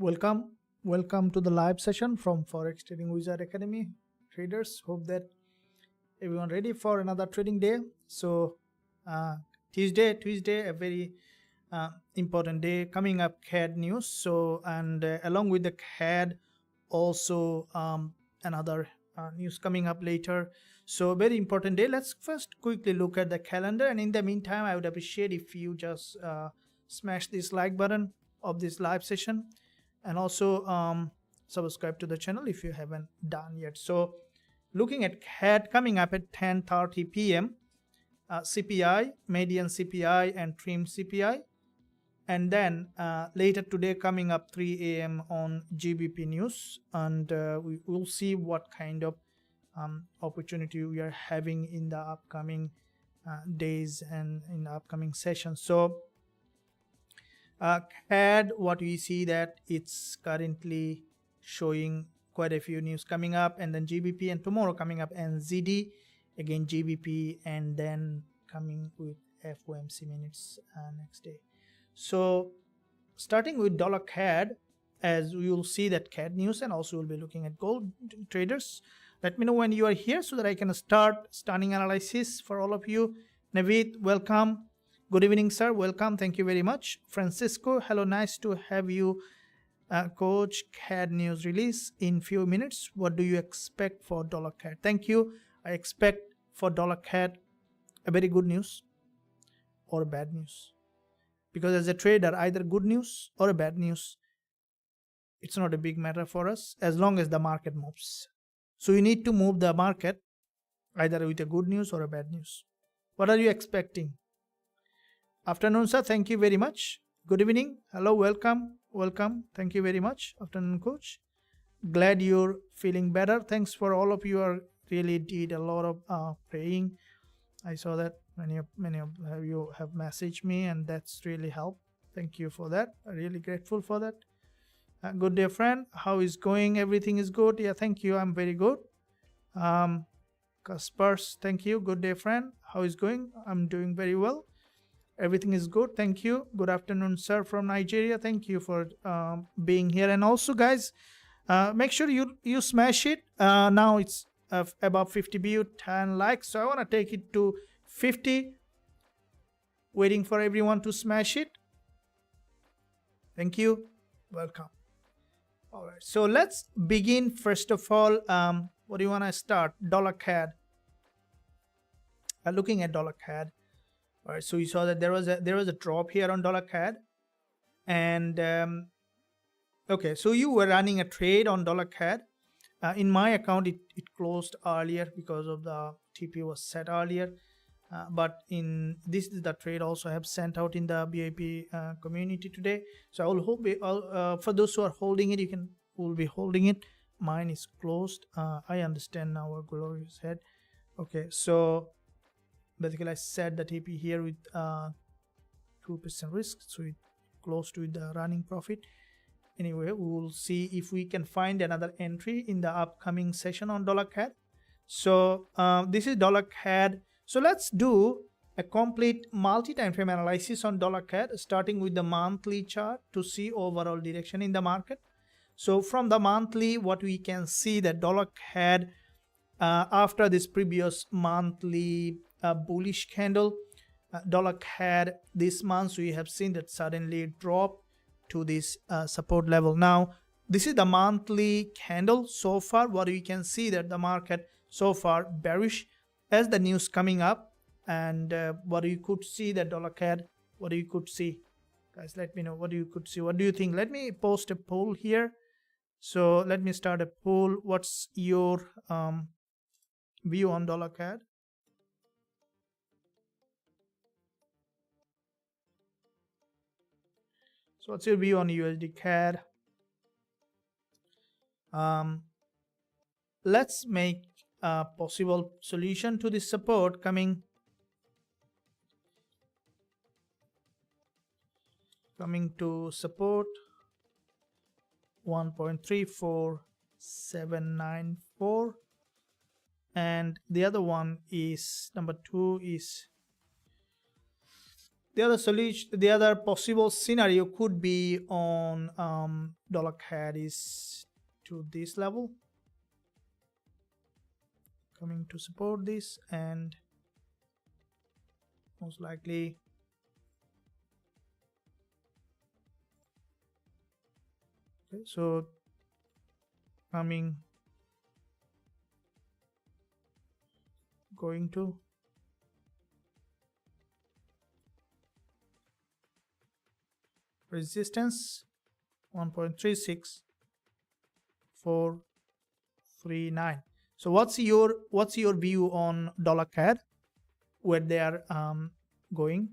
Welcome to the live session from Forex Trading Wizard Academy. Traders, hope that everyone ready for another trading day. So Tuesday, a very important day coming up. CAD news. So and along with the CAD, also another news coming up later. So very important day. Let's first quickly look at the calendar, and in the meantime, I would appreciate if you just smash this like button of this live session, and also subscribe to the channel if you haven't done yet. So looking at CAD coming up at 10:30 p.m. CPI, median CPI and trim CPI, and then later today coming up 3 a.m. on Gbp news, and we will see what kind of opportunity we are having in the upcoming days and in the upcoming sessions. So CAD, what we see that it's currently showing quite a few news coming up, and then GBP, and tomorrow coming up NZD, again GBP, and then coming with FOMC minutes next day. So starting with dollar CAD, as we will see that CAD news, and also we'll be looking at gold. Traders, let me know when you are here so that I can start stunning analysis for all of you. Naveed, welcome. Good evening, sir. Welcome. Thank you very much. Francisco, hello. Nice to have you. Coach, CAD news release in few minutes. What do you expect for dollar CAD? Thank you. I expect for dollar CAD a very good news or bad news. Because as a trader, either good news or a bad news, it's not a big matter for us as long as the market moves. So you need to move the market either with a good news or a bad news. What are you expecting? Afternoon, sir. Thank you very much. Good evening. Hello. Welcome. Thank you very much. Afternoon, coach. Glad you're feeling better. Thanks for all of you are really did a lot of praying. I saw that many of you have messaged me, and that's really helped. Thank you for that. I'm really grateful for that. Good day, friend. How is going? Everything is good. Yeah, thank you. I'm very good. Kaspers, thank you. Good day, friend. How is going? I'm doing very well. Everything is good. Thank you. Good afternoon, sir, from Nigeria. Thank you for being here. And also, guys, make sure you smash it. Now it's about 50 views, 10 likes. So I want to take it to 50. Waiting for everyone to smash it. Thank you. Welcome. All right. So let's begin. First of all, what do you want to start? Dollar CAD. Looking at dollar CAD. All right, so you saw that there was a drop here on dollar CAD, and okay, so you were running a trade on dollar CAD. In my account, it closed earlier because of the TP was set earlier, but in this is the trade also I have sent out in the BIP community today. So I will hope for those who are holding it, will be holding it. Mine is closed. I understand now what Glory said. Okay, so basically I set the TP here with 2% risk, so it close to the running profit. Anyway, we will see if we can find another entry in the upcoming session on dollar CAD. So this is dollar CAD. So let's do a complete multi-time frame analysis on dollar CAD, starting with the monthly chart to see overall direction in the market. So from the monthly, what we can see that dollar CAD after this previous monthly bullish candle, dollar CAD this month we have seen that suddenly drop to this support level. Now this is the monthly candle. So far what we can see that the market so far bearish as the news coming up, and what you could see that dollar CAD, what you could see, guys, let me know what you could see. What do you think? Let me post a poll here. So let me start a poll. What's your view on dollar CAD? So what's your view on USD CAD? Let's make a possible solution to this support coming to support 1.34794, and the other one is number 2 is the other solution, the other possible scenario could be on dollar CAD is to this level, coming to support this, and most likely okay, so coming going to resistance 1.36439. So what's your view on dollar CAD, where they are going?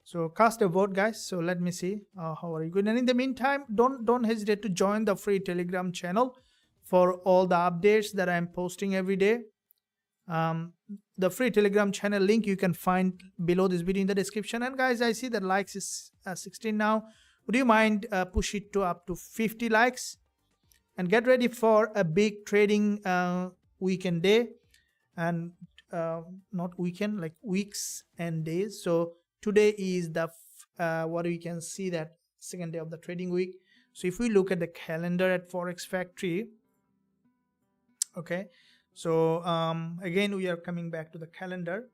So cast a vote, guys. So let me see how are you good. And in the meantime, don't hesitate to join the free Telegram channel for all the updates that I'm posting every day. The free Telegram channel link you can find below this video in the description. And guys, I see that likes is 16 now. Would you mind push it to up to 50 likes? And get ready for a big trading weekend day, and not weekend, like weeks and days. So today is the what we can see that second day of the trading week. So if we look at the calendar at Forex Factory, okay, so again we are coming back to the calendar.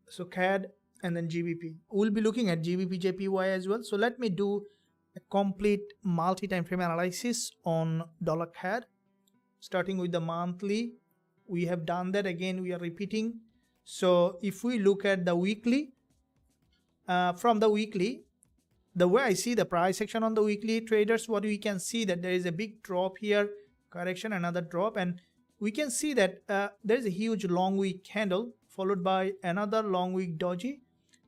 So CAD and then GBP. We'll be looking at GBP/JPY as well. So let me do a complete multi-time frame analysis on dollar CAD, starting with the monthly. We have done that. Again, we are repeating. So if we look at the weekly, from the weekly, the way I see the price action on the weekly, traders, what we can see that there is a big drop here, correction, another drop, and we can see that there is a huge long wick candle followed by another long wick doji,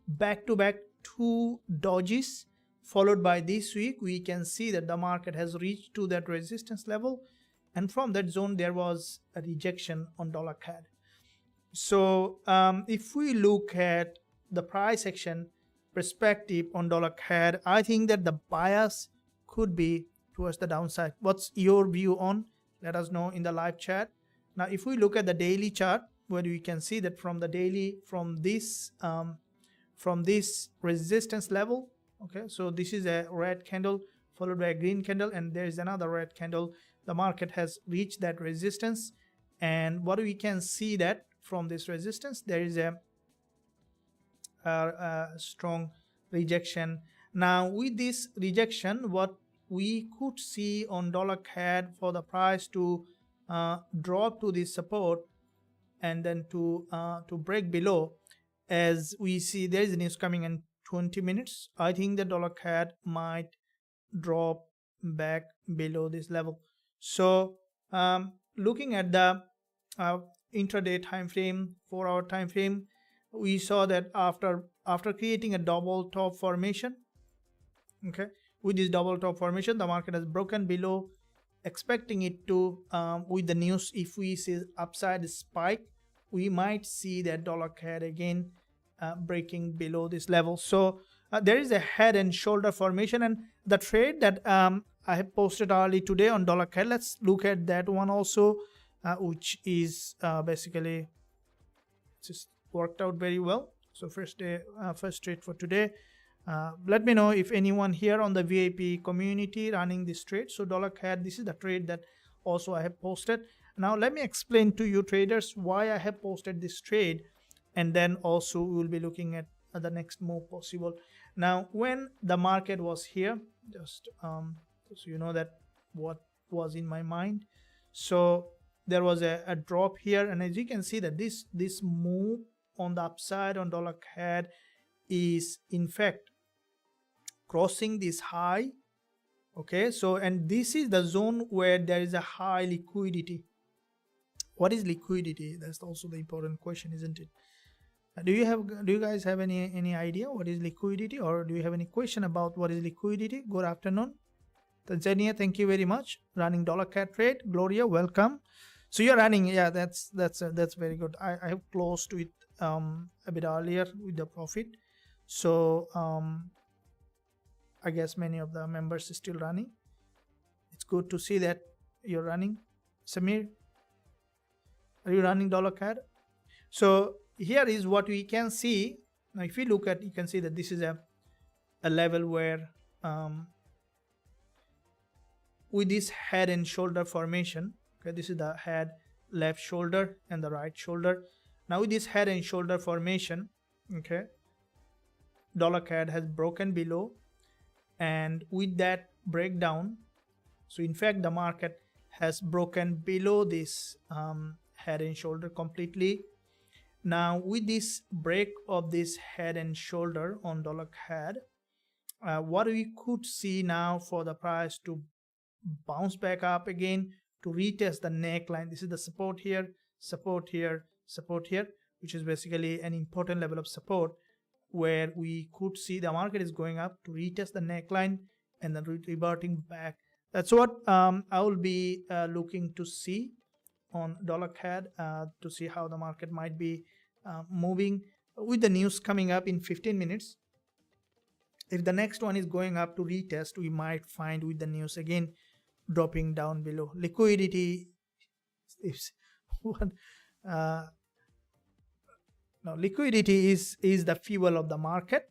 back to back 2 dojis, followed by this week. We can see that the market has reached to that resistance level, and from that zone there was a rejection on dollar CAD. So if we look at the price action perspective on dollar CAD, I think that the bias could be towards the downside. What's your view on? Let us know in the live chat. Now if we look at the daily chart, where we can see that from the daily, from this resistance level, okay, so this is a red candle followed by a green candle, and there is another red candle. The market has reached that resistance, and what we can see that from this resistance there is a strong rejection. Now with this rejection, what we could see on dollar CAD for the price to drop to this support and then to break below, as we see there is news coming in 20 minutes. I think the dollar CAD might drop back below this level. So looking at the intraday time frame, 4-hour time frame, we saw that after creating a double top formation, okay, with this double top formation, the market has broken below, expecting it to with the news, if we see upside spike, we might see that dollar CAD again breaking below this level. So there is a head and shoulder formation, and the trade that I have posted early today on dollar CAD, let's look at that one also, which is basically just worked out very well. So first trade for today. Let me know if anyone here on the VIP community running this trade. So dollar CAD, this is the trade that also I have posted. Now let me explain to you traders why I have posted this trade, and then also we will be looking at the next move possible. Now when the market was here, just so you know that what was in my mind. So there was a drop here, and as you can see that this move on the upside on dollar CAD is in fact crossing this high, okay. So and this is the zone where there is a high liquidity. What is liquidity? That's also the important question, isn't it? Do you guys have any idea what is liquidity, or do you have any question about what is liquidity? Good afternoon. Tanzania, thank you very much. Running dollar CAD trade. Gloria, welcome. So you're running, yeah, that's very good. I have closed to it a bit earlier with the profit. So I guess many of the members are still running. It's good to see that you're running. Samir, are you running dollar CAD? So here is what we can see. Now if you look at, you can see that this is a level where with this head and shoulder formation, okay, this is the head, left shoulder and the right shoulder. Now with this head and shoulder formation, okay, dollar CAD has broken below, and with that breakdown, so in fact the market has broken below this head and shoulder completely. Now with this break of this head and shoulder on dollar CAD, what we could see now for the price to bounce back up again to retest the neckline. This is the support here, support here, support here, which is basically an important level of support where we could see the market is going up to retest the neckline and then reverting back. That's what I will be looking to see on dollar CAD to see how the market might be moving with the news coming up in 15 minutes. If the next one is going up to retest, we might find with the news again dropping down below. Liquidity is what now liquidity is the fuel of the market.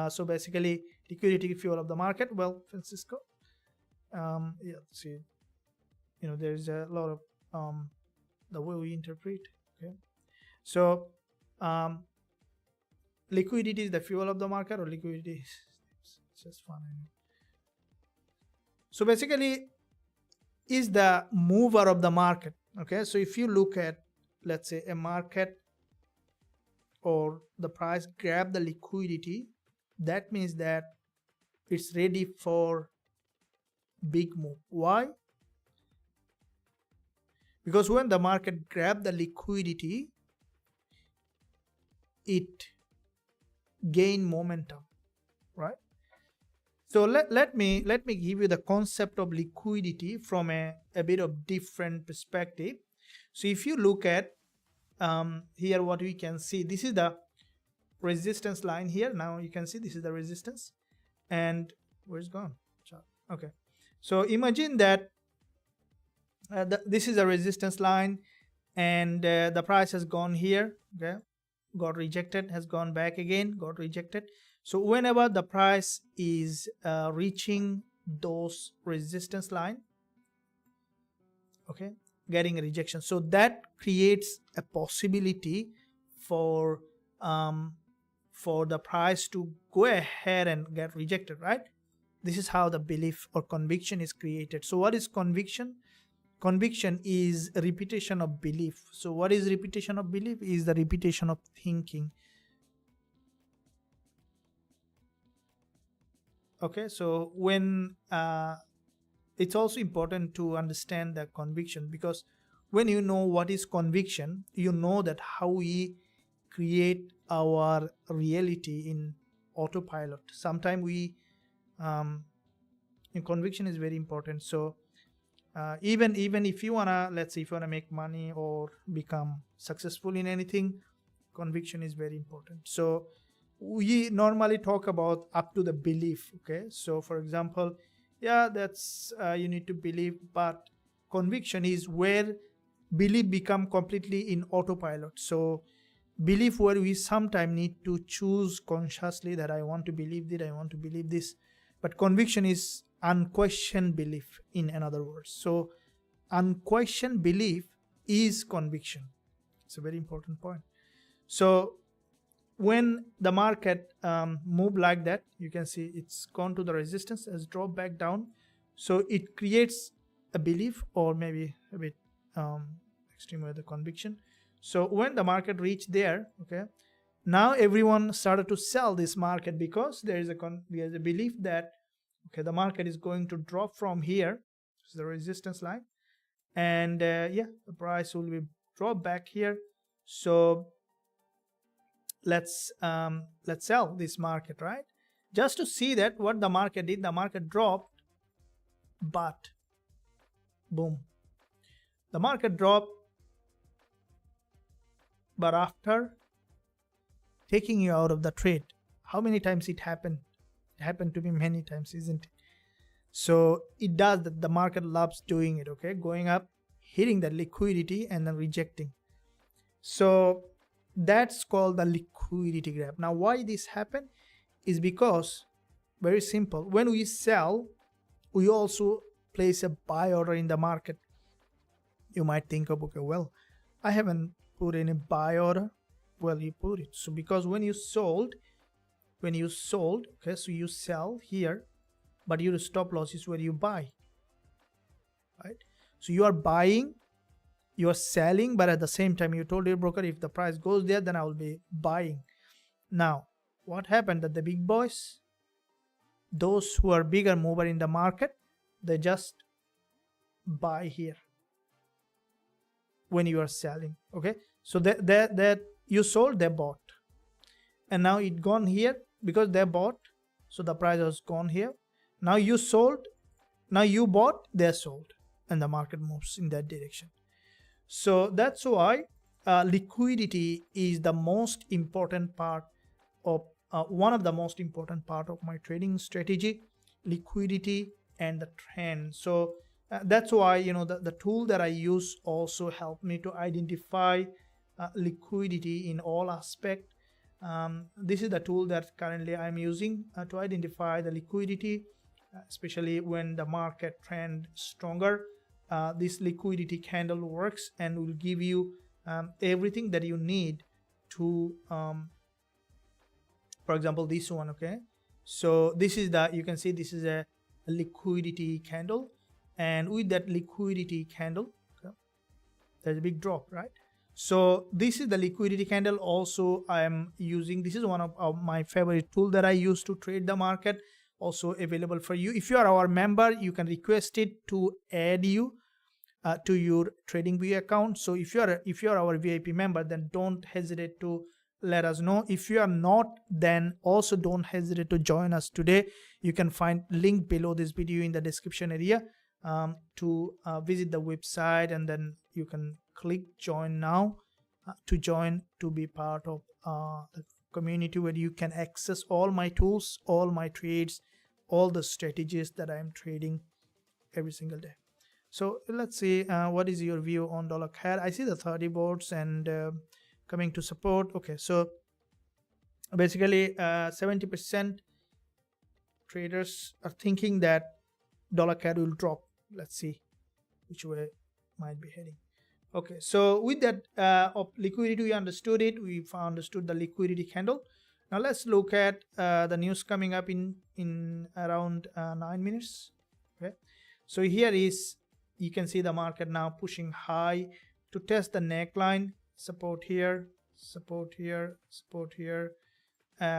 So basically liquidity fuel of the market. Well, Francisco, yeah, see, you know, there's a lot of the way we interpret. Okay, so liquidity is the fuel of the market, or liquidity is just fun. So basically is the mover of the market. Okay, so if you look at, let's say, a market or the price grab the liquidity, that means that it's ready for big move. Why? Because when the market grab the liquidity, it gain momentum, right? So let me give you the concept of liquidity from a bit of different perspective. So if you look at here, what we can see, this is the resistance line here. Now you can see this is the resistance, and where's gone? Okay, so imagine that this is a resistance line, and the price has gone here, okay, got rejected, has gone back again, got rejected. So whenever the price is reaching those resistance line, okay, getting a rejection, so that creates a possibility for the price to go ahead and get rejected, right? This is how the belief or conviction is created. So what is conviction? Conviction is a repetition of belief. So what is repetition of belief? Is the repetition of thinking. Okay, so when it's also important to understand the conviction, because when you know what is conviction, you know that how we create our reality in autopilot. Sometimes we conviction is very important. So even if you wanna, let's say, if you wanna make money or become successful in anything, conviction is very important. So we normally talk about up to the belief. Okay, so for example, yeah, that's you need to believe, but conviction is where belief become completely in autopilot. So belief where we sometimes need to choose consciously that I want to believe that, I want to believe this, but conviction is unquestioned belief, in another words. So unquestioned belief is conviction. It's a very important point. So when the market move like that, you can see it's gone to the resistance, has dropped back down, so it creates a belief, or maybe a bit extreme with the conviction. So when the market reached there, okay, now everyone started to sell this market, because there is a belief that, okay, the market is going to drop from here, this is the resistance line, and yeah, the price will be drop back here. So let's sell this market, right? Just to see that what the market did. The market dropped, but boom, the market dropped, but after taking you out of the trade. How many times it happened? It happened to me many times, isn't it? So it does that. The market loves doing it. Okay, going up, hitting the liquidity, and then rejecting. So That's called the liquidity gap. Now why this happened is because, very simple, when we sell, we also place a buy order in the market. You might think of, okay, well, I haven't put any buy order. Well, you put it. So because when you sold, okay, so you sell here, but your stop loss is where you buy, right? So you are buying, you are selling, but at the same time you told your broker, if the price goes there, then I will be buying. Now what happened, that the big boys, those who are bigger mover in the market, they just buy here when you are selling. Okay, so that you sold, they bought, and now it gone here because they bought, so the price was gone here. Now you sold, now you bought, they sold, and the market moves in that direction. So that's why liquidity is the most important part of one of the most important part of my trading strategy, liquidity and the trend. So that's why, you know, the tool that I use also helped me to identify liquidity in all aspect. This is the tool that currently I'm using to identify the liquidity, especially when the market trend stronger. This liquidity candle works and will give you everything that you need to for example, this one. Okay, so this is the, you can see this is a liquidity candle, and with that liquidity candle, okay, there's a big drop, right? So this is the liquidity candle. Also I am using, this is one of my favorite tool that I use to trade the market, also available for you. If you are our member, you can request it to add you to your TradingView account. So if you are our VIP member, then don't hesitate to let us know. If you are not, then also don't hesitate to join us today. You can find link below this video in the description area to visit the website, and then you can click join now to join, to be part of the community where you can access all my tools, all my trades, all the strategies that I am trading every single day. So let's see, what is your view on dollar CAD? I see the 30 boards and coming to support. Okay, so basically 70% traders are thinking that dollar CAD will drop. Let's see which way might be heading. Okay, so with that of liquidity, we understood it. We've understood the liquidity candle. Now let's look at the news coming up in around 9 minutes. Okay, so here is, you can see the market now pushing high to test the neckline, support here, support here, support here,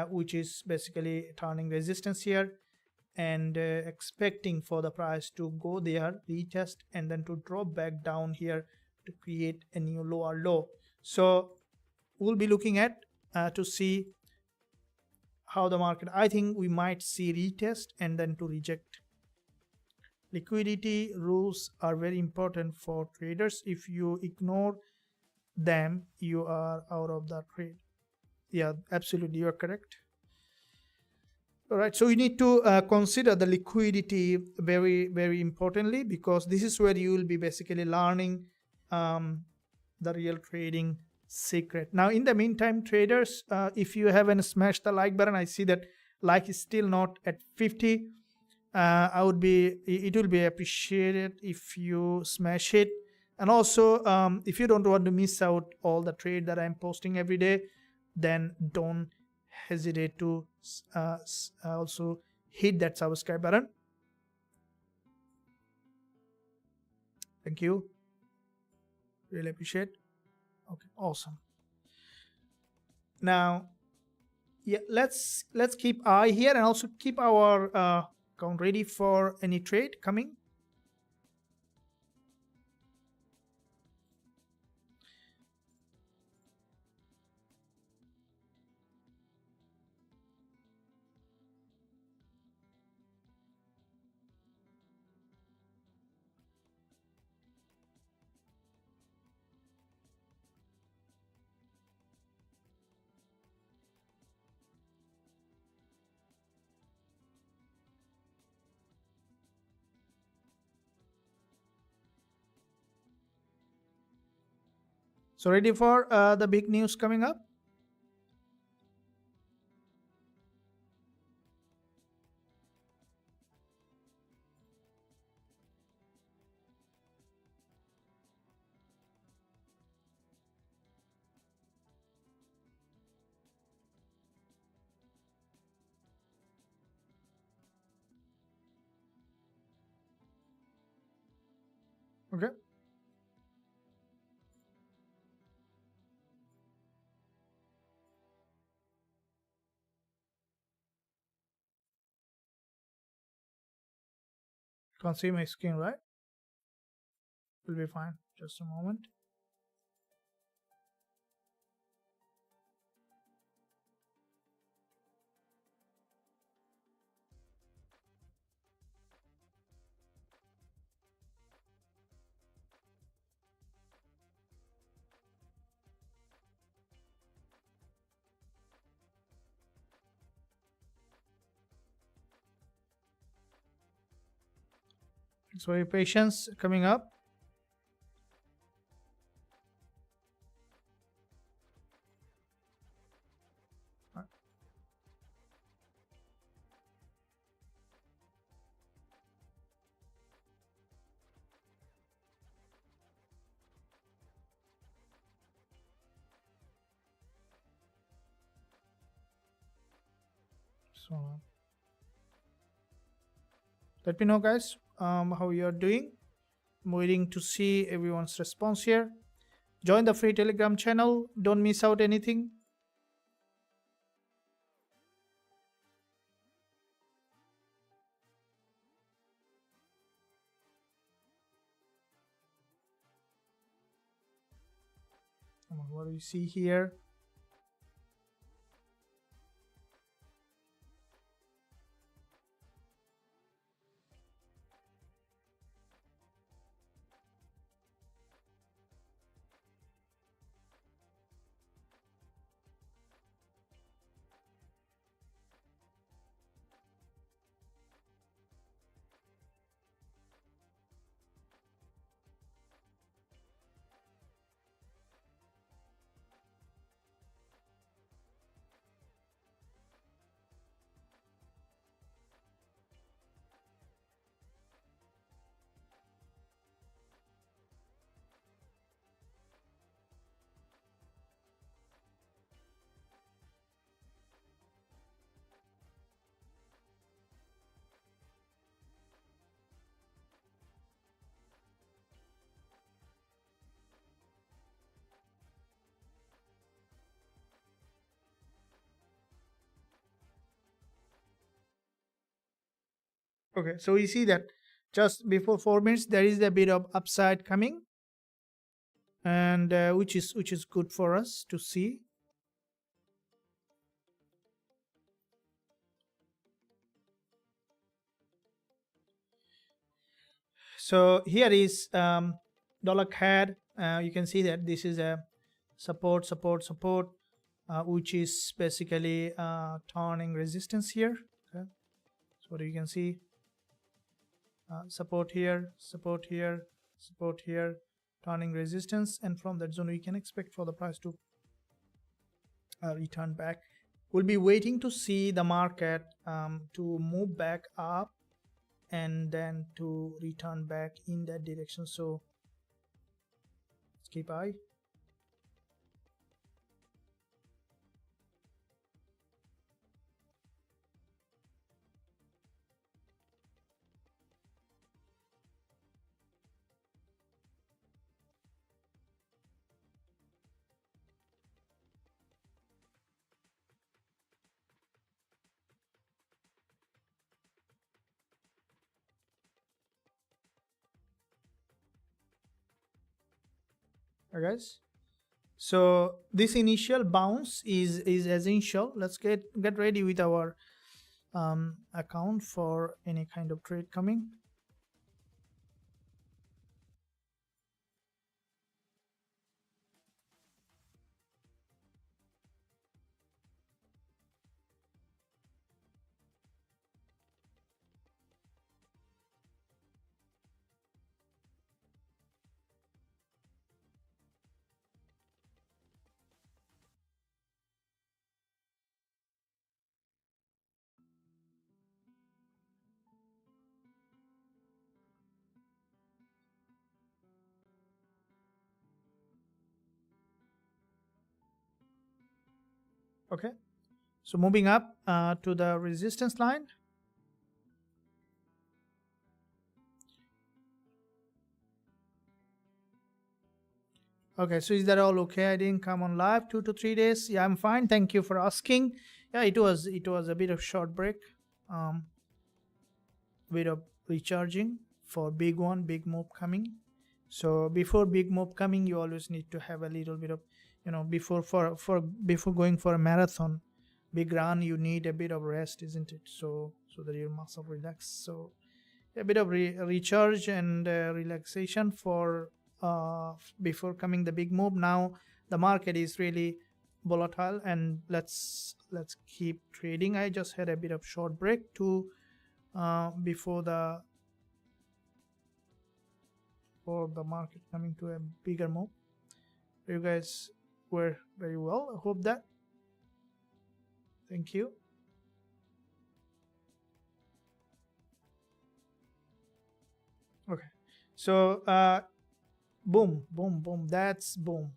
which is basically turning resistance here, and expecting for the price to go there, retest, and then to drop back down here to create a new lower low. So we'll be looking at to see how the market, I think we might see retest and then to reject. Liquidity rules are very important for traders. If you ignore them, you are out of the trade. Yeah, absolutely, you are correct. All right, so you need to consider the liquidity very, very importantly, because this is where you will be basically learning the real trading secret. Now in the meantime, traders, if you haven't smashed the like button, I see that like is still not at 50. It will be appreciated if you smash it. And also if you don't want to miss out all the trade that I'm posting every day, then don't hesitate to also hit that subscribe button. Thank you, really appreciate. Okay, awesome. Now yeah, let's keep eye here, and also keep our account ready for any trade coming. So ready for the big news coming up? Okay. Can't see my screen, right? Will be fine. Just a moment. Thanks for your patience. Coming up. So let me know, guys, how you are doing. I'm waiting to see everyone's response here. Join the free Telegram channel. Don't miss out anything. What do you see here? Okay, so we see that just before 4 minutes there is a bit of upside coming, and which is good for us to see. So here is dollar CAD. You can see that this is a support, which is basically turning resistance here. Okay, so what you can see, support here, turning resistance, and from that zone we can expect for the price to return back. We'll be waiting to see the market to move back up and then to return back in that direction. So let's keep eye. Alright, guys, so this initial bounce is essential. Let's get ready with our account for any kind of trade coming. Okay, so moving up to the resistance line. Okay, so is that all okay? I didn't come on live 2 to 3 days. Yeah, I'm fine. Thank you for asking. Yeah, it was a bit of short break, bit of recharging for big move coming. So before big move coming, you always need to have a little bit of, before going for a marathon, big run, you need a bit of rest, isn't it? So that your muscle relax. So a bit of recharge and relaxation for before coming the big move. Now the market is really volatile, and let's keep trading. I just had a bit of short break to before the for the market coming to a bigger move. You guys were very well. I hope that. Thank you. Okay, so boom, boom, boom. That's boom.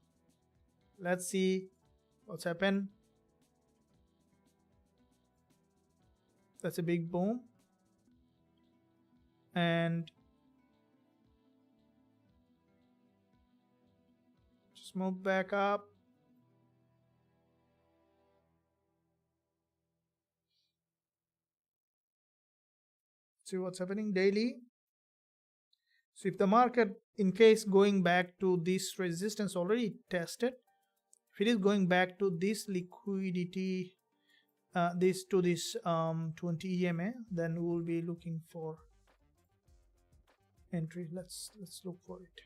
Let's see what's happened. That's a big boom, and just move back up. See what's happening daily. So if the market, in case going back to this resistance already tested, if it is going back to this liquidity, this 20 EMA, then we will be looking for entry. Let's look for it.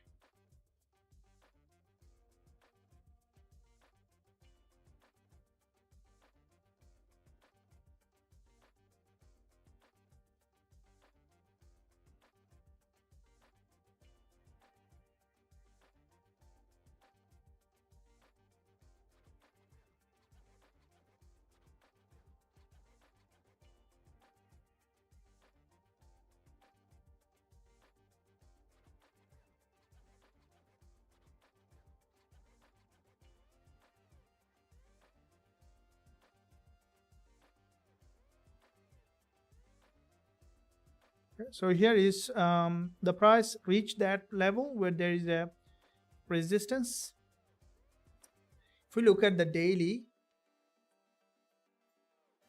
Okay, so here is the price reached that level where there is a resistance. If we look at the daily,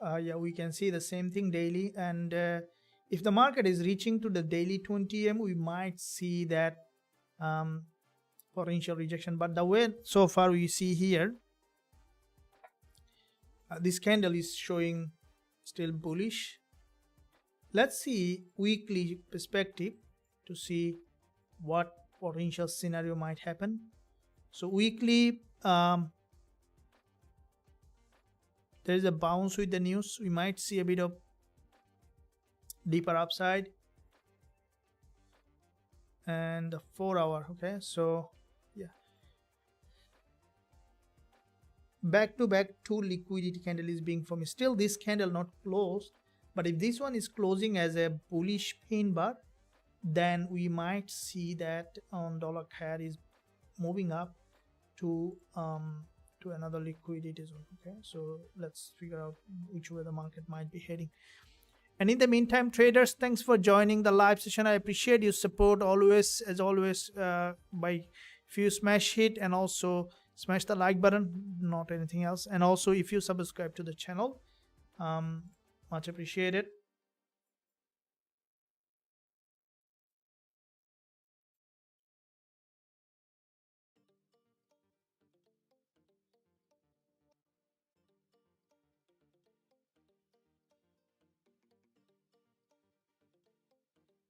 yeah, we can see the same thing daily. And if the market is reaching to the daily 20 EM, we might see that potential rejection. But the way so far we see here, this candle is showing still bullish. Let's see weekly perspective to see what potential scenario might happen. So weekly, there is a bounce with the news. We might see a bit of deeper upside. And the 4 hour. Okay, so yeah, back to back 2 liquidity candle is being formed. Still this candle not closed, but if this one is closing as a bullish pin bar, then we might see that on dollar CAD is moving up to another liquidity zone. Okay, so let's figure out which way the market might be heading. And in the meantime, traders, thanks for joining the live session. I appreciate your support always, as always, by if you smash it and also smash the like button, not anything else. And also if you subscribe to the channel, much appreciated.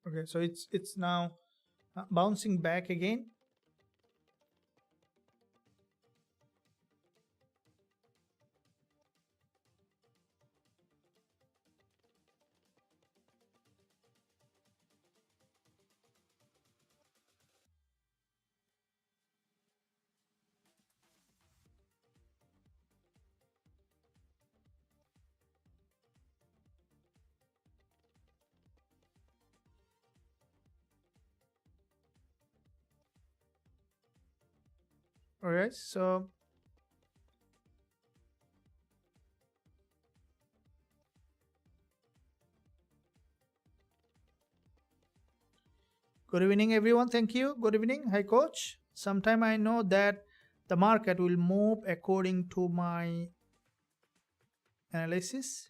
Okay, so it's now bouncing back again. All right, so Good evening, everyone. Thank you. Good evening. Hi, coach. Sometime I know that the market will move according to my analysis,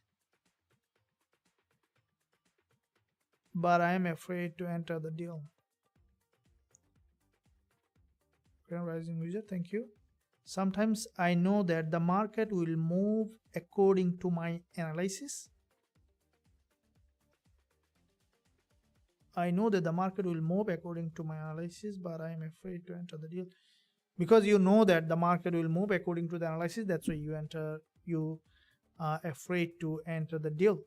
but I am afraid to enter the deal. Rising user, thank you. Sometimes I know that the market will move according to my analysis. I know that the market will move according to my analysis, but I am afraid to enter the deal. Because you know that the market will move according to the analysis, that's why you are afraid to enter the deal.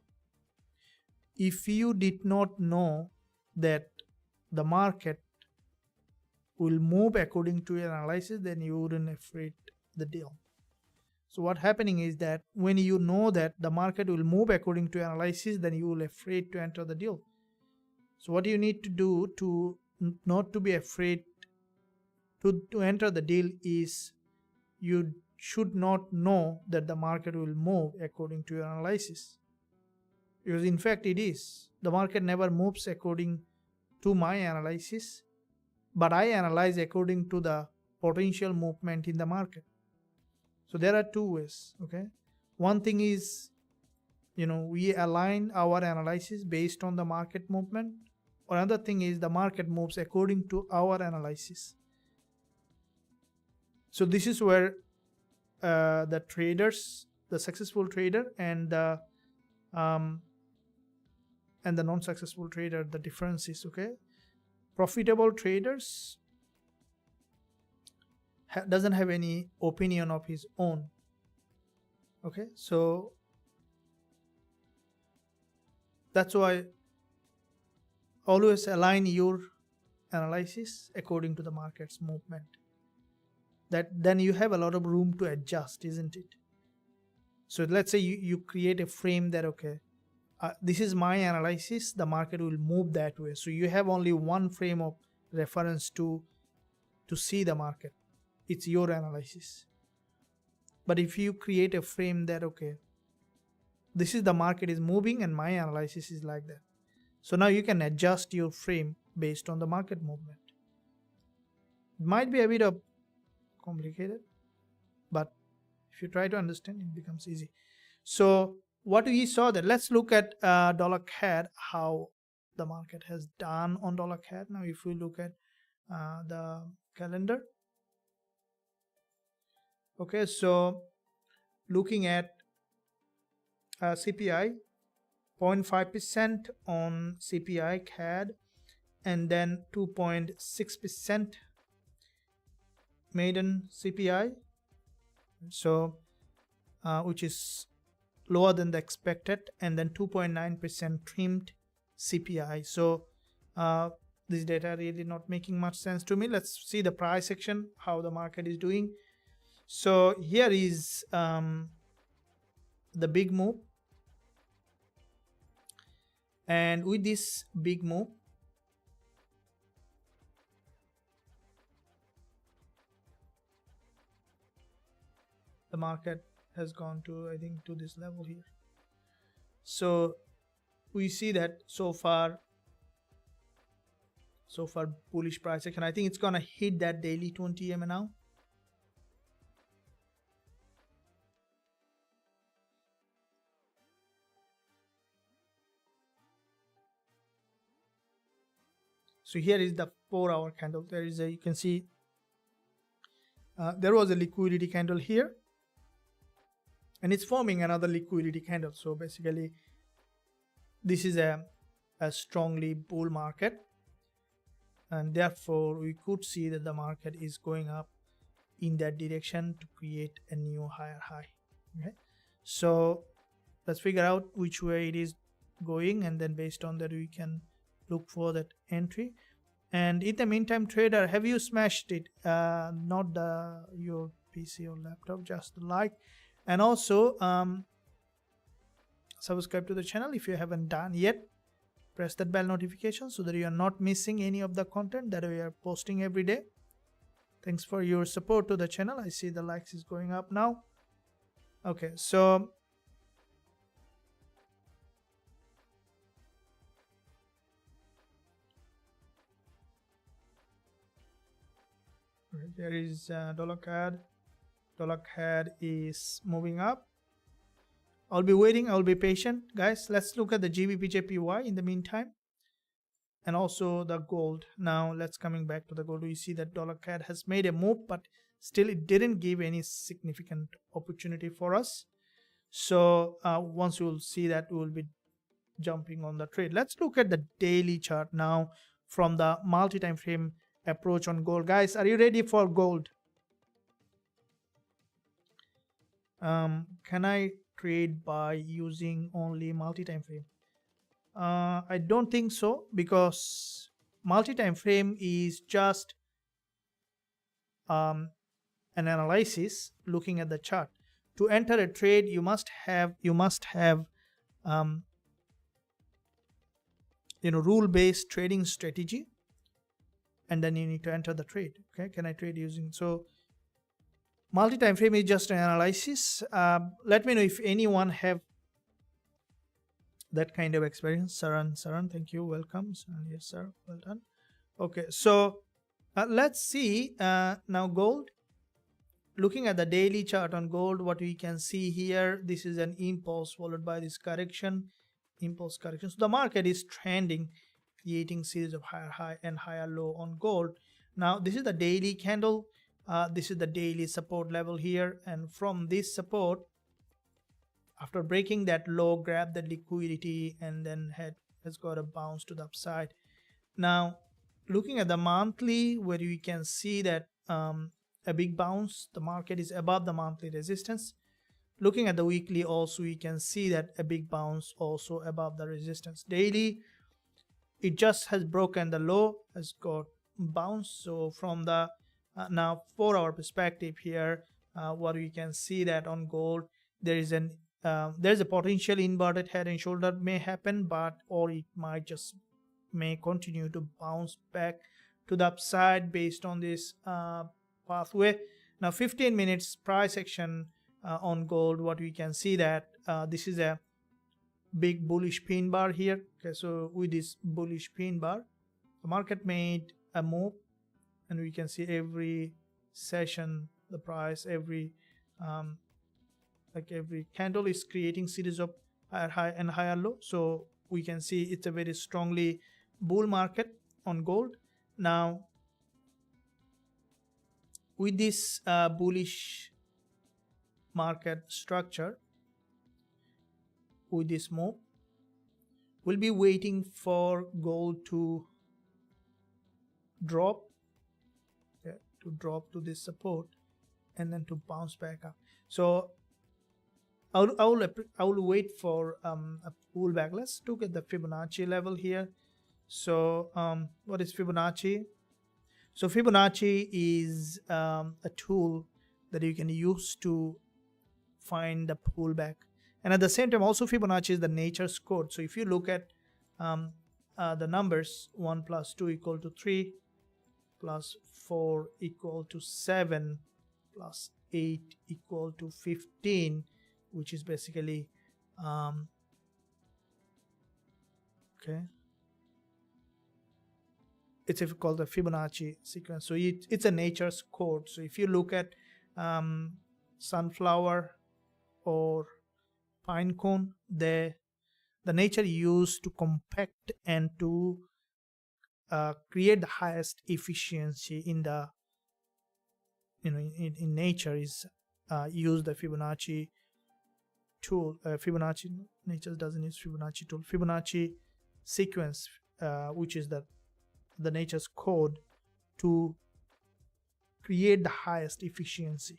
If you did not know that the market will move according to your analysis, then you wouldn't afraid the deal. So what happening is that when you know that the market will move according to analysis, then you will afraid to enter the deal. So what you need to do to not to be afraid to enter the deal is you should not know that the market will move according to your analysis. Because in fact it is. The market never moves according to my analysis, but I analyze according to the potential movement in the market. So there are two ways, okay? One thing is, we align our analysis based on the market movement. Or another thing is the market moves according to our analysis. So this is where the traders, the successful trader and the non-successful trader, the difference is, okay? Profitable traders doesn't have any opinion of his own, okay? So that's why always align your analysis according to the market's movement. Then you have a lot of room to adjust, isn't it? So let's say you create a frame that, okay, this is my analysis, the market will move that way. So you have only one frame of reference to see the market. It's your analysis. But if you create a frame that, okay, this is the market is moving and my analysis is like that. So now you can adjust your frame based on the market movement. It might be a bit of complicated, but if you try to understand, it becomes easy. So what we saw that, let's look at dollar CAD, how the market has done on dollar CAD. Now if we look at the calendar, okay, so looking at CPI, 0.5% on CPI CAD, and then 2.6% maiden CPI, so which is lower than the expected, and then 2.9% trimmed CPI. So this data really not making much sense to me. Let's see the price action, how the market is doing. So here is the big move, and with this big move, the market has gone to, I think, to this level here. So we see that so far bullish price action. I think it's gonna hit that daily 20 EMA now. So here is the 4-hour candle. There is a, you can see there was a liquidity candle here, and it's forming another liquidity candle. So basically this is a strongly bull market, and therefore we could see that the market is going up in that direction to create a new higher high. Okay, so let's figure out which way it is going, and then based on that we can look for that entry. And in the meantime, trader, have you smashed it? Not your PC or laptop, just the like, and also subscribe to the channel if you haven't done yet. Press that bell notification so that you are not missing any of the content that we are posting every day. Thanks for your support to the channel. I see the likes is going up now. Okay, so There is dollar CAD. Dollar CAD is moving up. I'll be waiting. I'll be patient, guys. Let's look at the GBPJPY in the meantime, and also the gold. Now let's coming back to the gold. We see that dollar CAD has made a move, but still it didn't give any significant opportunity for us. So once you'll see that, we will be jumping on the trade. Let's look at the daily chart now from the multi-time frame approach on gold. Guys, are you ready for gold? Can I trade by using only multi-time frame? I don't think so, because multi-time frame is just an analysis looking at the chart. To enter a trade, you must have rule-based trading strategy, and then you need to enter the trade. Okay, can I trade using? So multi-time frame is just an analysis. Let me know if anyone have that kind of experience. Saran, thank you, welcome. Yes sir, well done. Okay, so let's see now gold. Looking at the daily chart on gold, what we can see here, this is an impulse followed by this correction, impulse correction. So the market is trending, creating series of higher high and higher low on gold. Now this is the daily candle. This is the daily support level here, and from this support, after breaking that low, grab the liquidity and then has got a bounce to the upside. Now looking at the monthly, where you can see that a big bounce, the market is above the monthly resistance. Looking at the weekly also, we can see that a big bounce also above the resistance. Daily, it just has broken the low, has got bounce. So from the now 4-hour perspective here, what we can see that on gold, there's a potential inverted head and shoulder may happen, or it might just may continue to bounce back to the upside based on this pathway. Now 15 minutes price action on gold, what we can see that this is a big bullish pin bar here. Okay, so with this bullish pin bar, the market made a move, and we can see every session the price, every candle is creating series of higher high and higher low. So we can see it's a very strongly bull market on gold. Now with this bullish market structure, with this move, we'll be waiting for gold to drop, to this support, and then to bounce back up. So I will wait for a pullback. Let's look at the Fibonacci level here. So what is Fibonacci? So Fibonacci is a tool that you can use to find the pullback, and at the same time also Fibonacci is the nature's code. So if you look at the numbers, 1 plus 2 equal to 3, plus 4 equal to 7, plus 8 equal to 15, which is basically okay, it's called the Fibonacci sequence. So it's a nature's code. So if you look at sunflower or pine cone, the nature used to compact and to create the highest efficiency in the in nature is use the Fibonacci tool. Fibonacci, nature doesn't use Fibonacci tool. Fibonacci sequence, which is the nature's code to create the highest efficiency,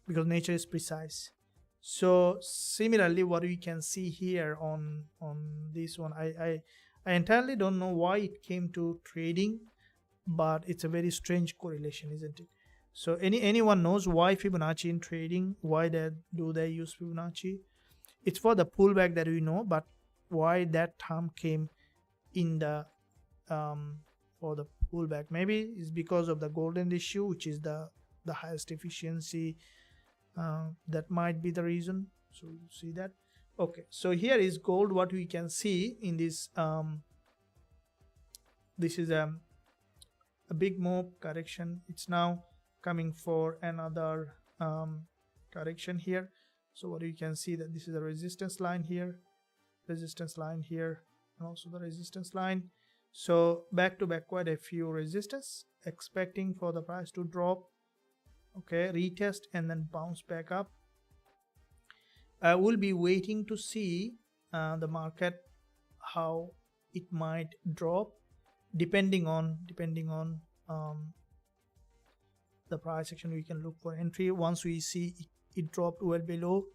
because nature is precise. So similarly, what we can see here on this one, I entirely don't know why it came to trading, but it's a very strange correlation, isn't it? So anyone knows why Fibonacci in trading? Why do they use Fibonacci? It's for the pullback that we know, but why that term came in the for the pullback? Maybe it's because of the golden issue, which is the highest efficiency. That might be the reason. So you see that. Okay, so here is gold. What we can see in this, this is a a big move correction. It's now coming for another correction here. So what you can see that this is a resistance line here, and also the resistance line. So back to back quite a few resistance, expecting for the price to drop, okay, retest and then bounce back up. I will be waiting to see the market how it might drop depending on the price action. We can look for entry once we see it dropped well below.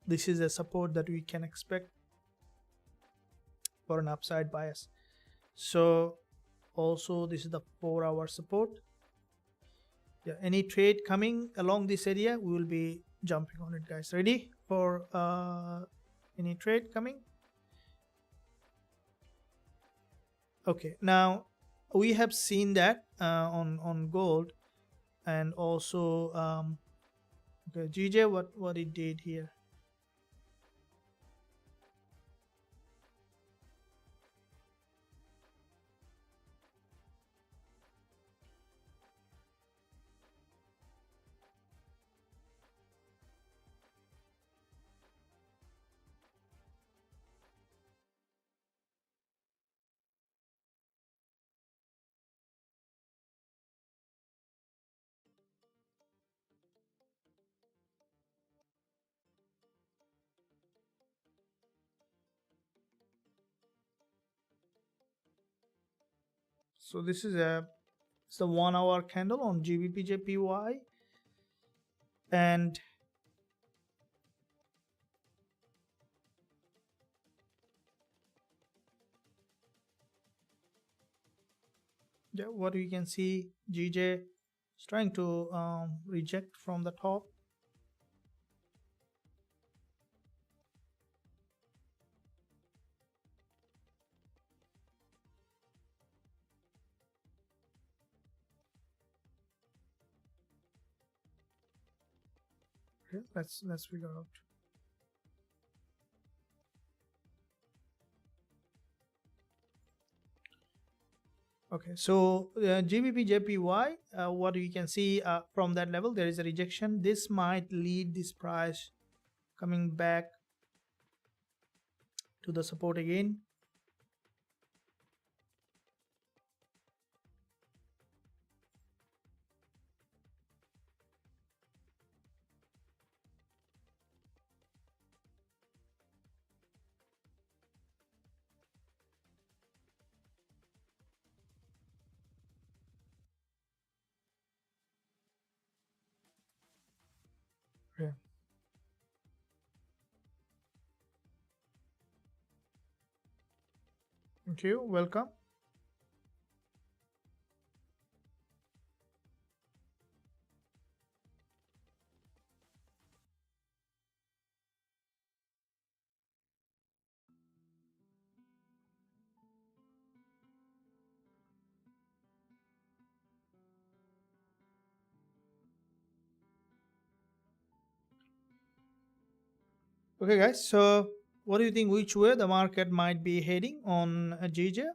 This is a support that we can expect for an upside bias. So also this is the 4-hour support. Yeah, any trade coming along this area, we will be jumping on it, guys. Ready for any trade coming? Okay, now we have seen that on gold, and also okay, GJ, what it did here. So this is it's the 1-hour candle on Gbpsd, and yeah, what we can see, GJ is trying to reject from the top. Okay, let's figure out. Okay, so Gbpsd, what we can see from that level, there is a rejection. This might lead this price coming back to the support again. Yeah. Thank you. Welcome. Okay, guys. So what do you think? Which way the market might be heading on GJ?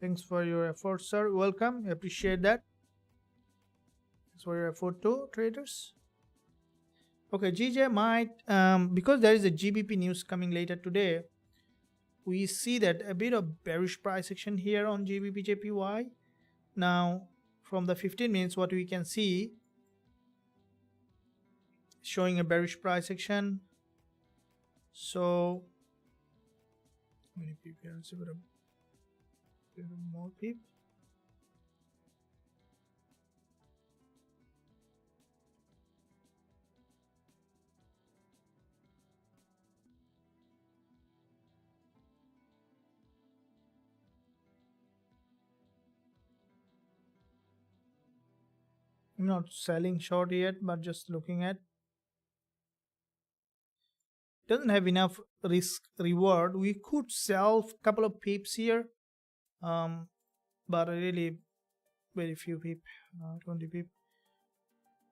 Thanks for your effort, sir. Welcome. Appreciate that. Thanks for your effort too, traders. Okay, GJ might, because there is a GBP news coming later today, we see that a bit of bearish price action here on GBPJPY. Now, from the 15 minutes, what we can see, showing a bearish price action. So, many people here, let's see what more people. I'm not selling short yet, but just looking at. Doesn't have enough risk reward. We could sell a couple of pips here, but really very few pip, 20 pip.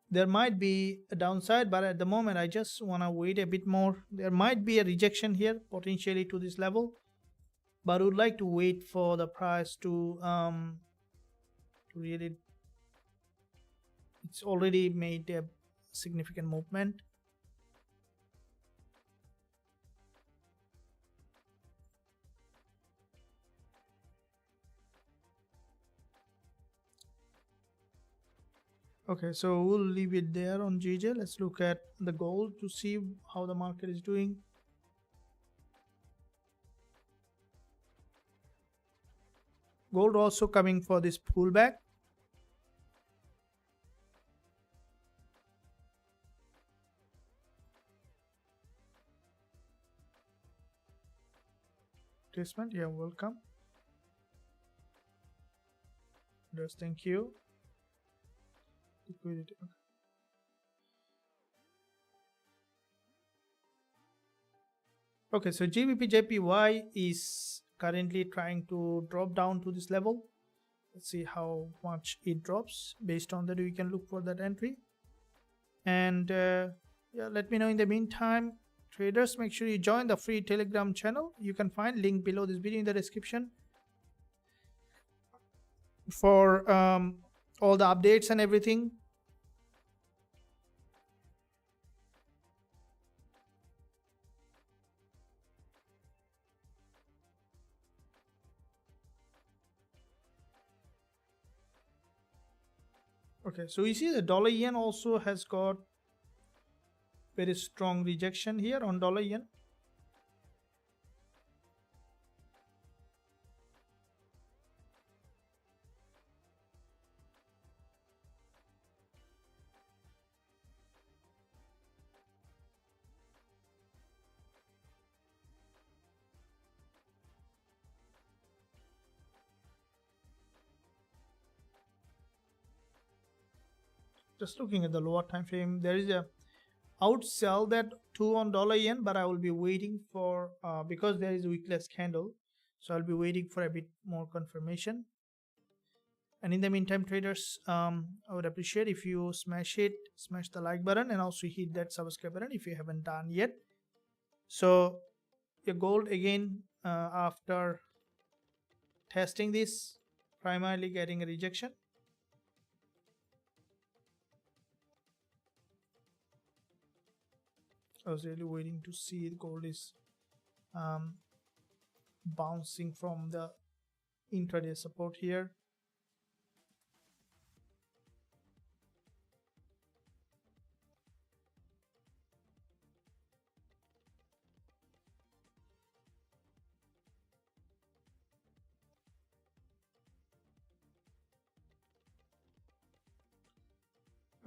There might be a downside, but at the moment I just want to wait a bit more. There might be a rejection here potentially to this level, but I would like to wait for the price to really, it's already made a significant movement. Okay, so we'll leave it there on GJ. Let's look at the gold to see how the market is doing. Gold also coming for this pullback. Placement, yeah, welcome. Yes, thank you. Liquidity. Okay, so Gbpsd is currently trying to drop down to this level. Let's see how much it drops. Based on that, we can look for that entry. And yeah, let me know in the meantime. Traders, make sure you join the free Telegram channel. You can find link below this video in the description for all the updates and everything. Okay, so you see the dollar yen also has got very strong rejection here on dollar yen. Just looking at the lower time frame, there is a, I would sell that 2 on dollar yen, but I will be waiting for because there is a weakless candle, so I'll be waiting for a bit more confirmation. And in the meantime, traders, I would appreciate if you smash the like button, and also hit that subscribe button if you haven't done yet. So your gold again, after testing this, primarily getting a rejection. I was really waiting to see the gold is bouncing from the intraday support here.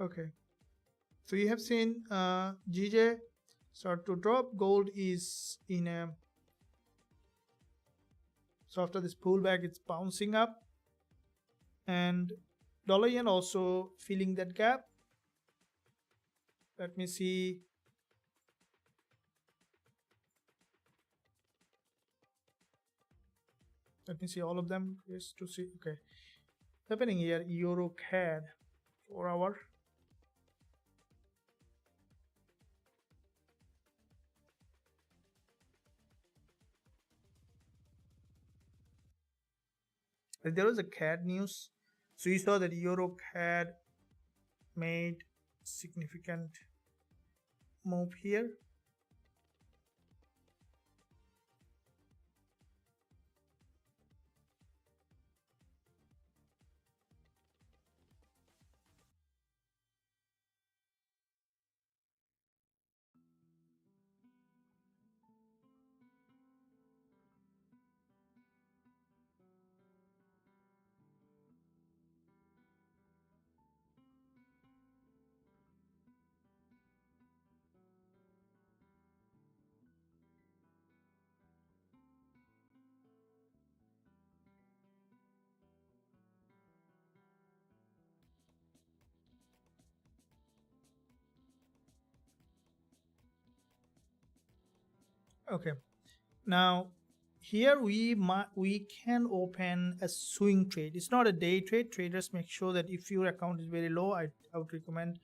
Okay, so you have seen GJ start to drop. Gold is in a, so after this pullback it's bouncing up, and dollar yen also filling that gap. Let me see. Let me see all of them just to see. Okay, happening here. Euro CAD 4 hour. There was a CAD news, so you saw that Euro CAD made significant move here. Okay, now here we can open a swing trade. It's not a day trade. Traders, make sure that if your account is very low, I would recommend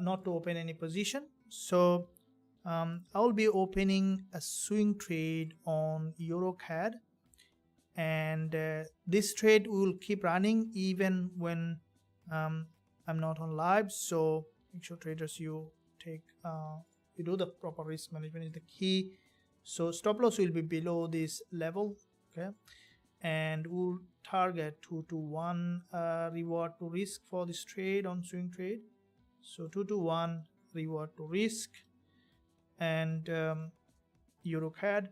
not to open any position. So I'll be opening a swing trade on EuroCAD, and this trade will keep running even when I'm not on live. So make sure, traders, you do the proper risk management is the key. So stop loss will be below this level, okay, and we'll target 2 to 1 reward to risk for this trade on swing trade. So 2 to 1 reward to risk, and EuroCAD.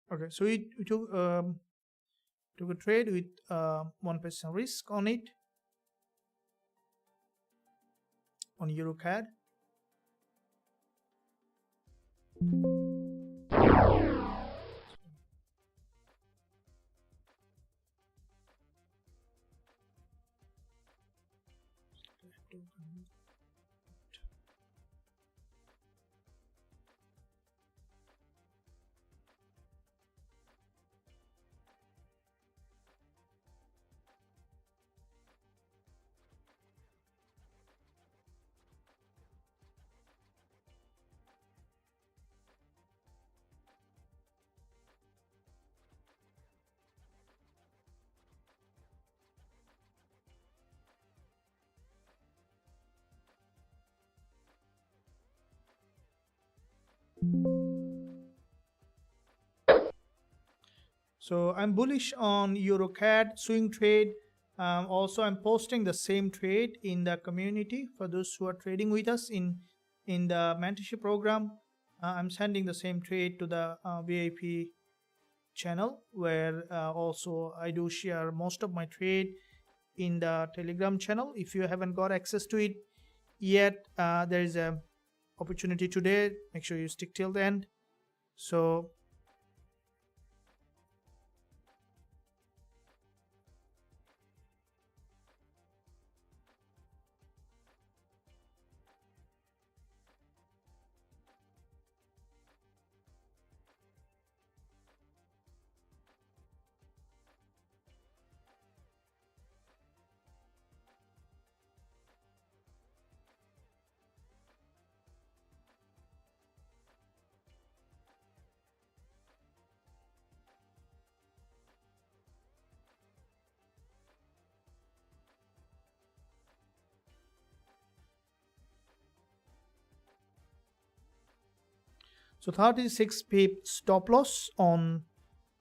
Okay, so we took a trade with 1% risk on it on EuroCAD. So I'm bullish on EuroCAD swing trade. Also, I'm posting the same trade in the community for those who are trading with us in the mentorship program. I'm sending the same trade to the VIP channel, where also I do share most of my trade in the Telegram channel. If you haven't got access to it yet, there is a opportunity today. Make sure you stick till the end. So So 36 pip stop loss on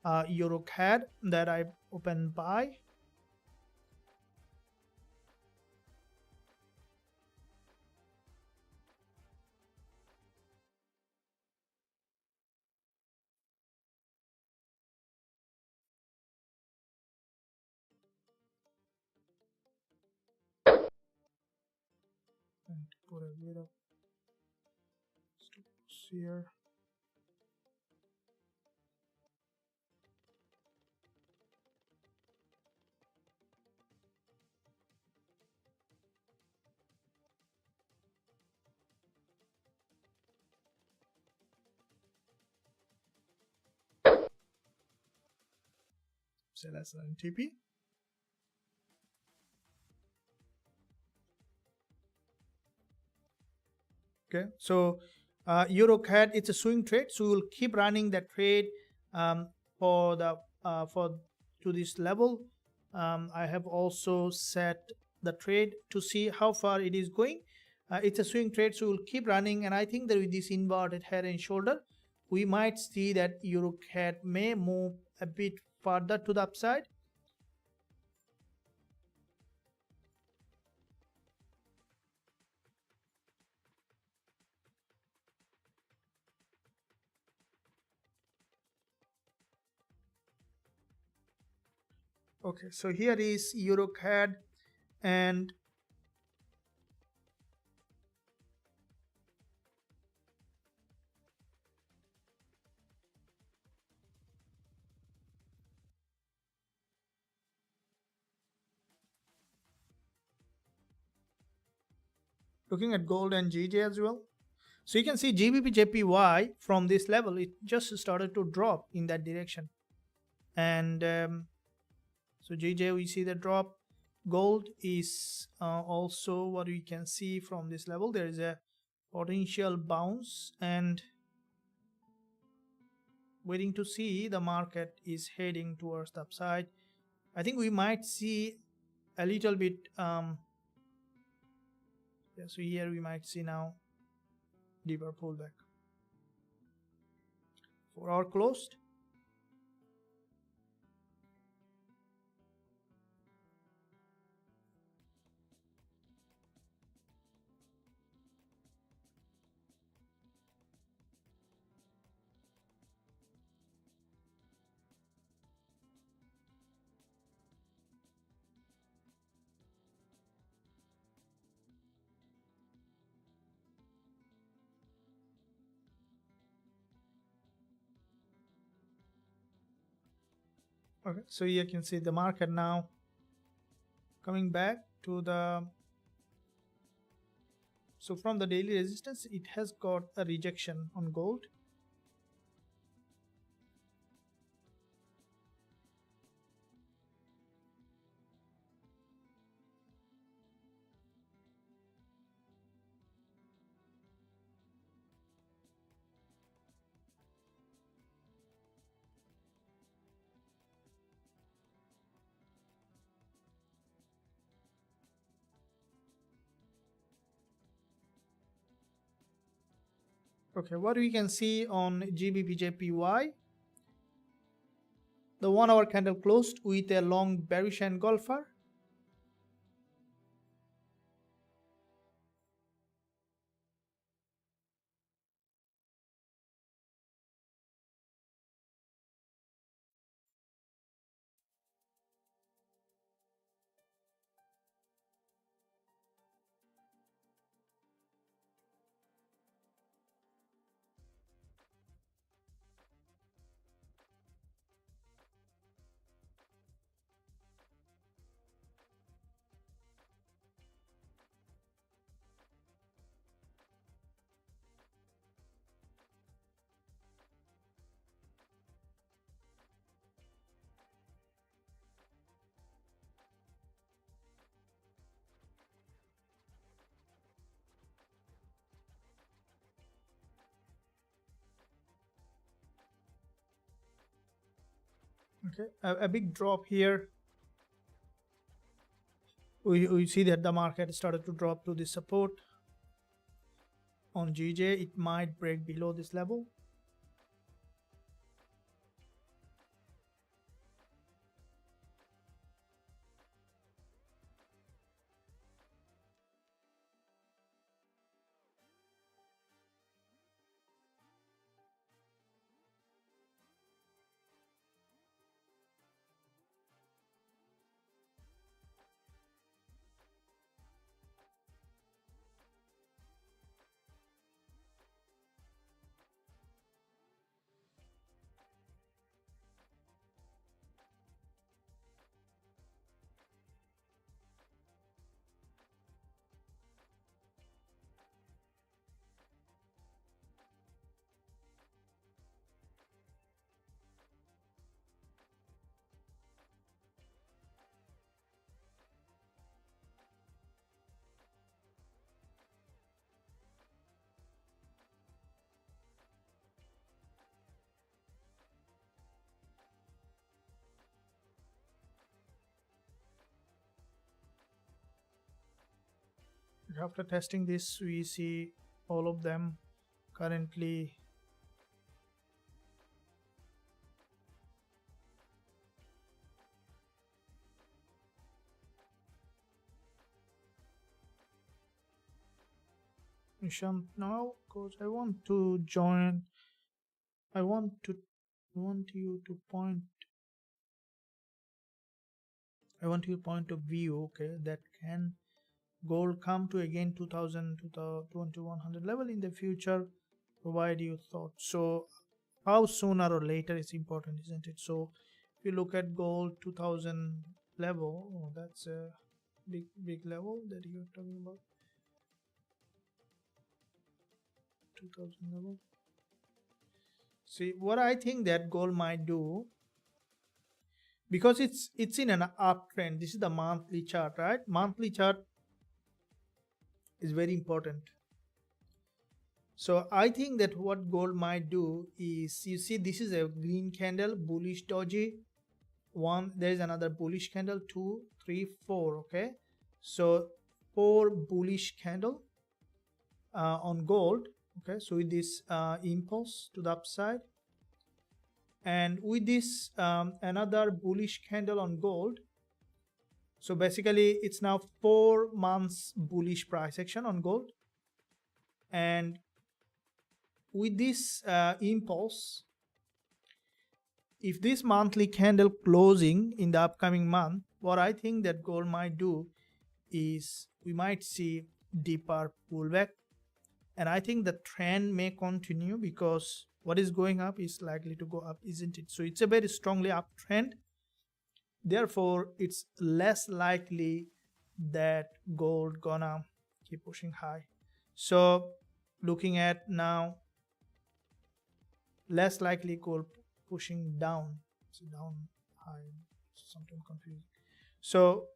EuroCAD that I opened by. And put a bit of stop loss here. So that's an TP. Okay, so EuroCAD, it's a swing trade, so we'll keep running that trade for to this level. I have also set the trade to see how far it is going. It's a swing trade, so we'll keep running, and I think that with this inverted head and shoulder, we might see that EuroCAD may move a bit further to the upside. Okay, so here is euro CAD, and looking at gold and GJ as well. So you can see GBP from this level, it just started to drop in that direction. And so GJ, we see the drop. Gold is also what we can see from this level. There is a potential bounce, and waiting to see the market is heading towards the upside. I think we might see a little bit yeah, so here we might see now deeper pullback. For our closed, okay, so you can see the market now coming back to the, so from the daily resistance it has got a rejection on gold. Okay, what we can see on GBPJPY, the 1 hour candle closed with a long bearish engulfer. Okay, a big drop here. We see that the market started to drop to the support on GJ. It might break below this level. After testing this, we see all of them currently jump now, because I want to join. I want you to point I want your point of view. Okay, that can gold come to again 2000 to 2100 level in the future? Provide your thoughts. So how sooner or later is important, isn't it? So if you look at gold 2000 level, oh, that's a big level that you're talking about. 2000 level. See, what I think that gold might do, because it's in an uptrend. This is the monthly chart, right? Monthly chart is very important. So I think that what gold might do is, you see, this is a green candle, bullish doji. One, there is another bullish candle, 2, 3, 4. Okay, so 4 bullish candle on gold. Okay, so with this impulse to the upside, and with this another bullish candle on gold. So basically it's now 4 months bullish price action on gold, and with this impulse, if this monthly candle closing in the upcoming month, what I think that gold might do is we might see deeper pullback, and I think the trend may continue because what is going up is likely to go up, isn't it? So it's a very strongly uptrend. Therefore, it's less likely that gold gonna keep pushing high. So looking at now, less likely gold pushing down. So down high, something confusing. So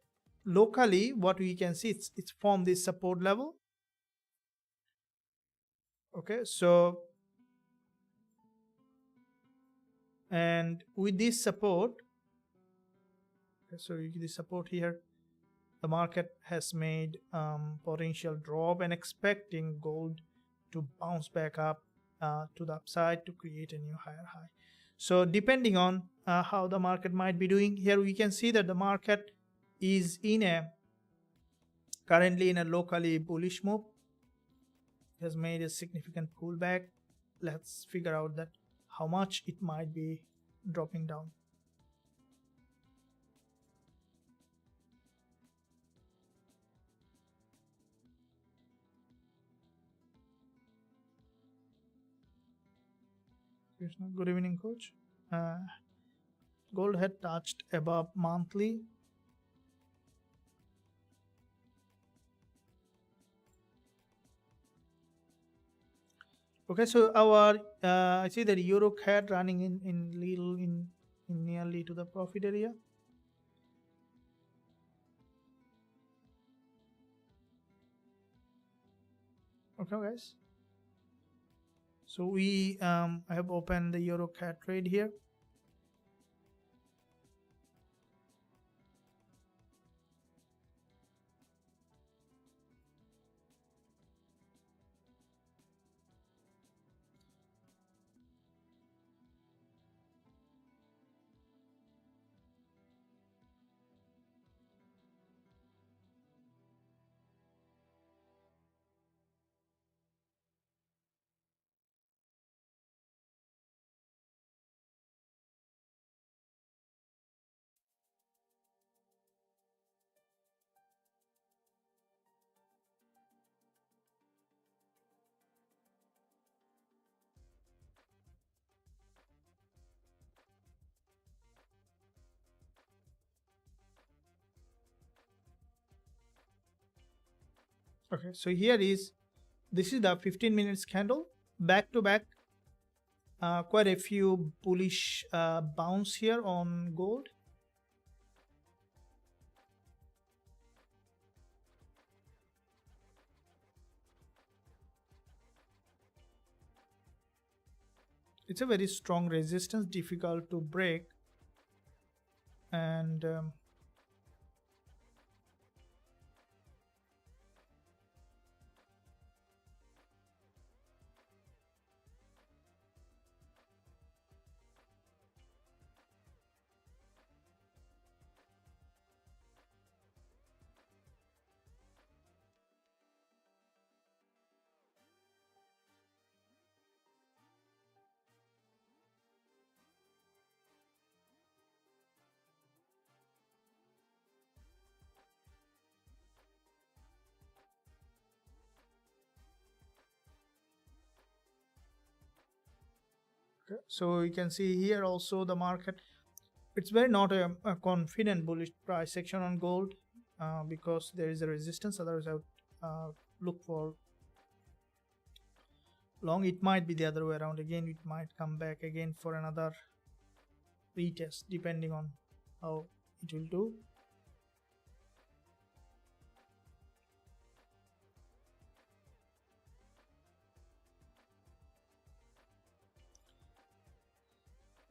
locally, what we can see, it's formed this support level. Okay, so and with this support, okay, so this support here, the market has made potential drop and expecting gold to bounce back up to the upside to create a new higher high. So depending on how the market might be doing, here we can see that the market is currently in a locally bullish move. It has made a significant pullback. Let's figure out that how much it might be dropping down. Good evening, coach. Gold had touched above monthly. Okay, so our I see that euro CAD running in nearly to the profit area. Okay, guys. So we I have opened the euro CAD trade here. Okay, so here is, this is the 15 minutes candle, back to back, quite a few bullish bounce here on gold. It's a very strong resistance, difficult to break, and Okay, so you can see here also the market, it's very not a confident bullish price section on gold, because there is a resistance. Otherwise I would look for long. It might be the other way around again, it might come back again for another retest depending on how it will do.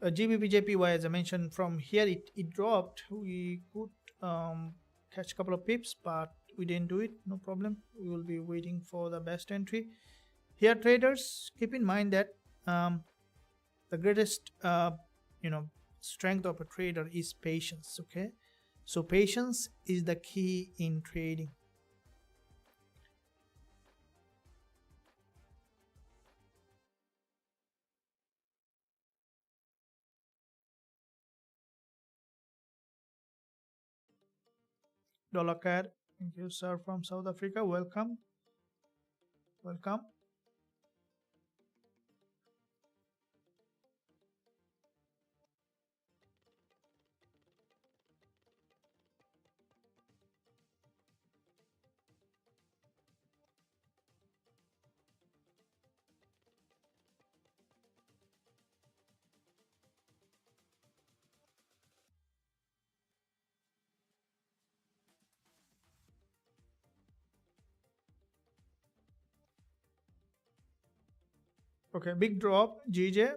Gbpsd, as I mentioned, from here it dropped. We could catch a couple of pips, but we didn't do it. No problem, we will be waiting for the best entry here. Traders, keep in mind that the greatest strength of a trader is patience. Okay, so patience is the key in trading. Dollar CAD, thank you sir from South Africa, welcome. Okay, big drop, GJ.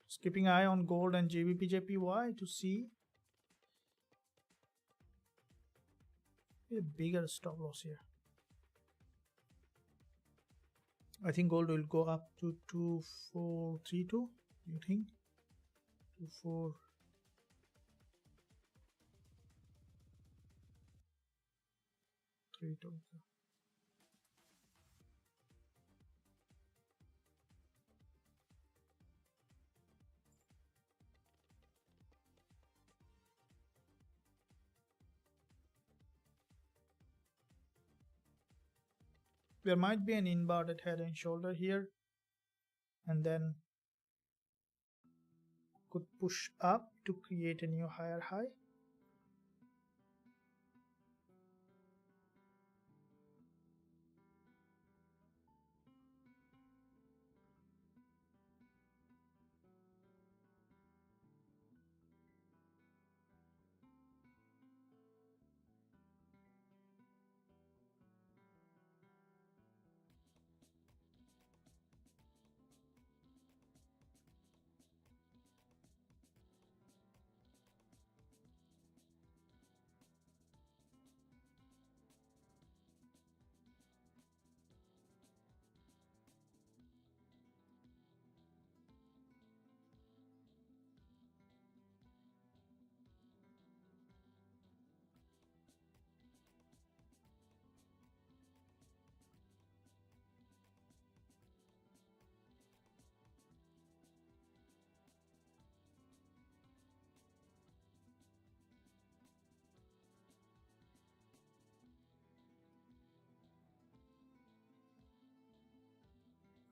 Just keeping eye on gold and GBPJPY to see a bigger stop loss here. I think gold will go up to 2432. You think 2432? There might be an inverted head and shoulder here, and then could push up to create a new higher high.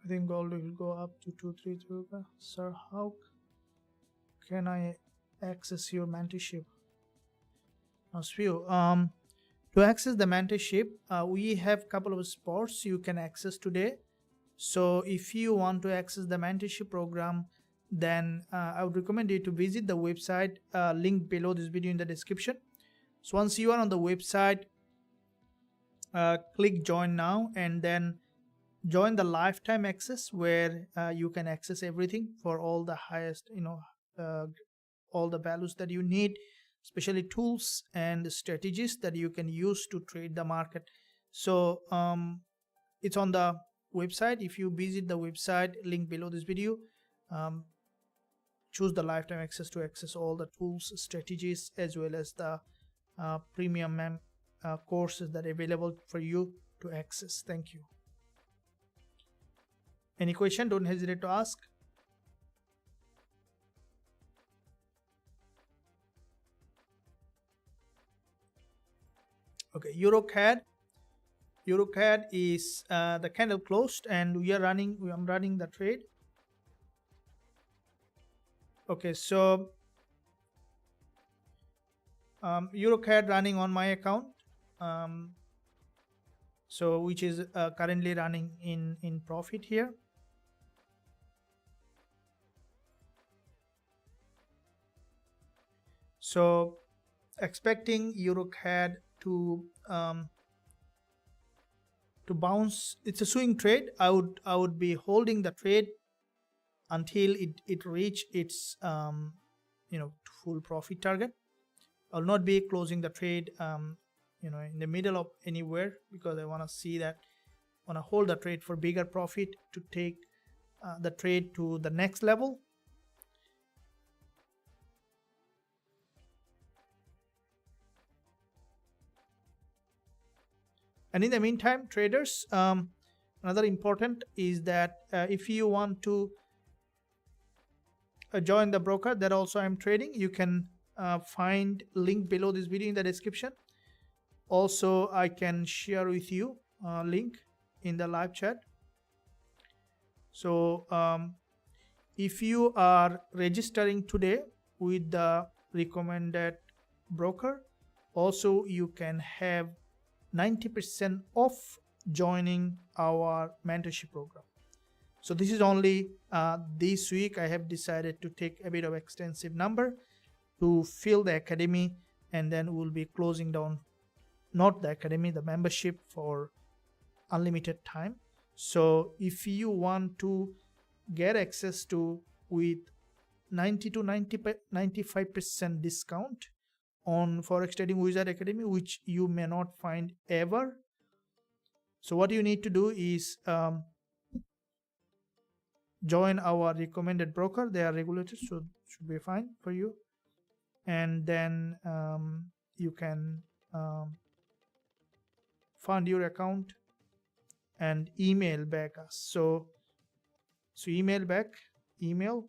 I think gold will go up to 232. Sir, how can I access your mentorship? To access the mentorship, we have a couple of spots you can access today. So if you want to access the mentorship program, then I would recommend you to visit the website, link below this video in the description. So once you are on the website, click join now, and then join the lifetime access, where you can access everything for all the highest, all the values that you need, especially tools and strategies that you can use to trade the market. So it's on the website. If you visit the website, link below this video, choose the lifetime access to access all the tools, strategies, as well as the premium courses that are available for you to access. Thank you. Any question, don't hesitate to ask. Okay, EuroCAD is the candle closed and I'm running the trade. Okay, so EuroCAD running on my account, so which is currently running in profit here. So expecting EuroCAD to bounce. It's a swing trade. I would be holding the trade until it reach its full profit target. I'll not be closing the trade in the middle of anywhere, because I want to see that, want to hold the trade for bigger profit to take the trade to the next level. And in the meantime, traders, another important is that if you want to join the broker that also I'm trading, you can find link below this video in the description. Also, I can share with you link in the live chat. So if you are registering today with the recommended broker, also you can have 90% off joining our mentorship program. So this is only this week. I have decided to take a bit of extensive number to fill the academy, and then we'll be closing down, not the academy, the membership, for unlimited time. So if you want to get access to with 90 to 95% discount on Forex Trading Wizard Academy, which you may not find ever, so what you need to do is join our recommended broker. They are regulated, so should be fine for you. And then you can fund your account and email back us. So email back, email.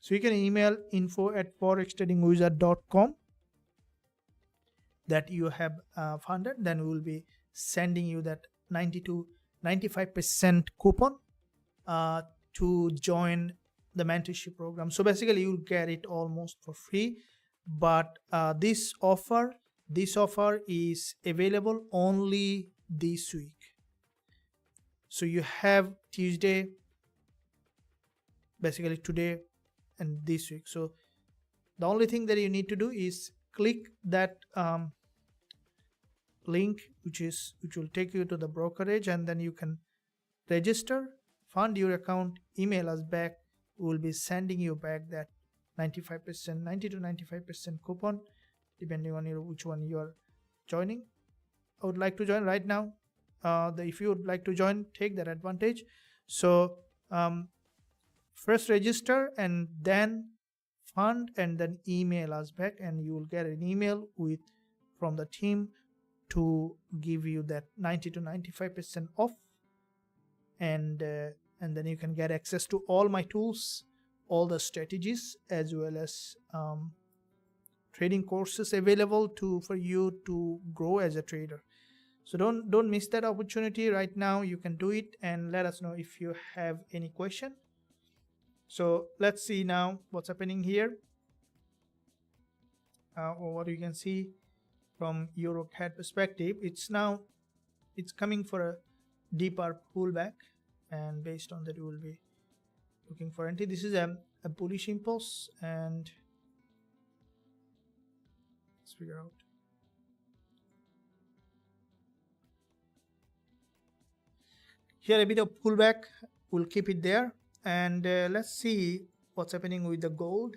So you can email info@forextradingwizard.com that you have funded. Then we will be sending you that 90 to 95% coupon to join the mentorship program. So basically you'll get it almost for free, but this offer is available only this week. So you have Tuesday, basically today and this week. So the only thing that you need to do is click that link, which will take you to the brokerage, and then you can register, fund your account, email us back. We will be sending you back that 90 to 95% coupon, depending on which one you are joining. I would like to join right now. If you would like to join, take that advantage. So first register and then fund, and then email us back, and you will get an email from the team to give you that 90 to 95% off, and then you can get access to all my tools, all the strategies, as well as trading courses available for you to grow as a trader. So don't miss that opportunity right now. You can do it, and let us know if you have any question. So let's see now what's happening here. Or what you can see from EuroCAD perspective, it's coming for a deeper pullback, and based on that we will be looking for entry. This is a bullish impulse, and figure out. Here a bit of pullback, we'll keep it there, and let's see what's happening with the gold.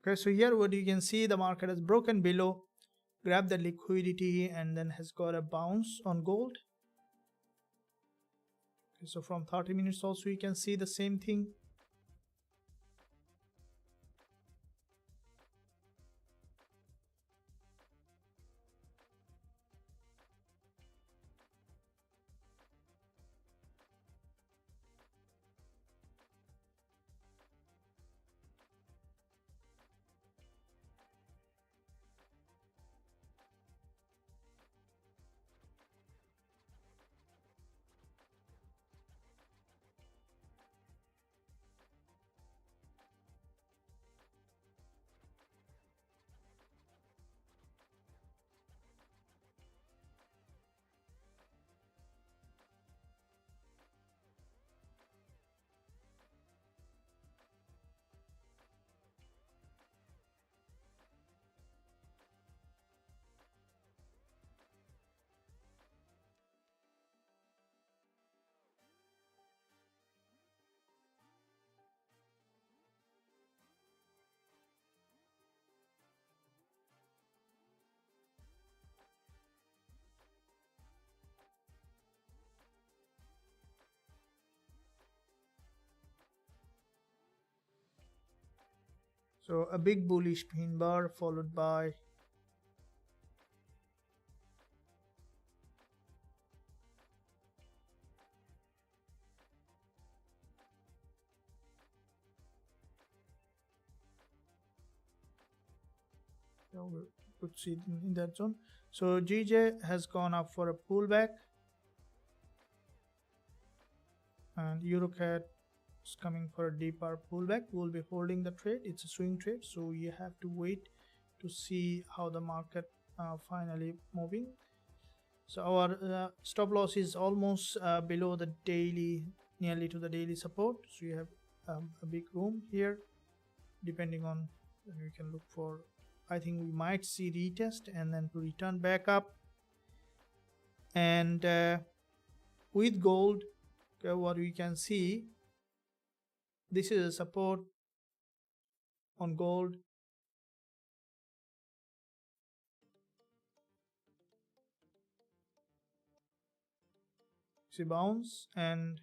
Okay, so here what you can see, the market has broken below, grabbed the liquidity, and then has got a bounce on gold. Okay, so from 30 minutes also you can see the same thing. So a big bullish pin bar followed by we could see in that zone. So GJ has gone up for a pullback, and EuroCAD is coming for a deeper pullback. We'll be holding the trade. It's a swing trade, so you have to wait to see how the market finally moving. So our stop loss is almost below the daily, nearly to the daily support. So you have a big room here, depending on, we can look for, I think we might see retest and then to return back up. And with gold, okay, what we can see, this is a support on gold. See bounce, and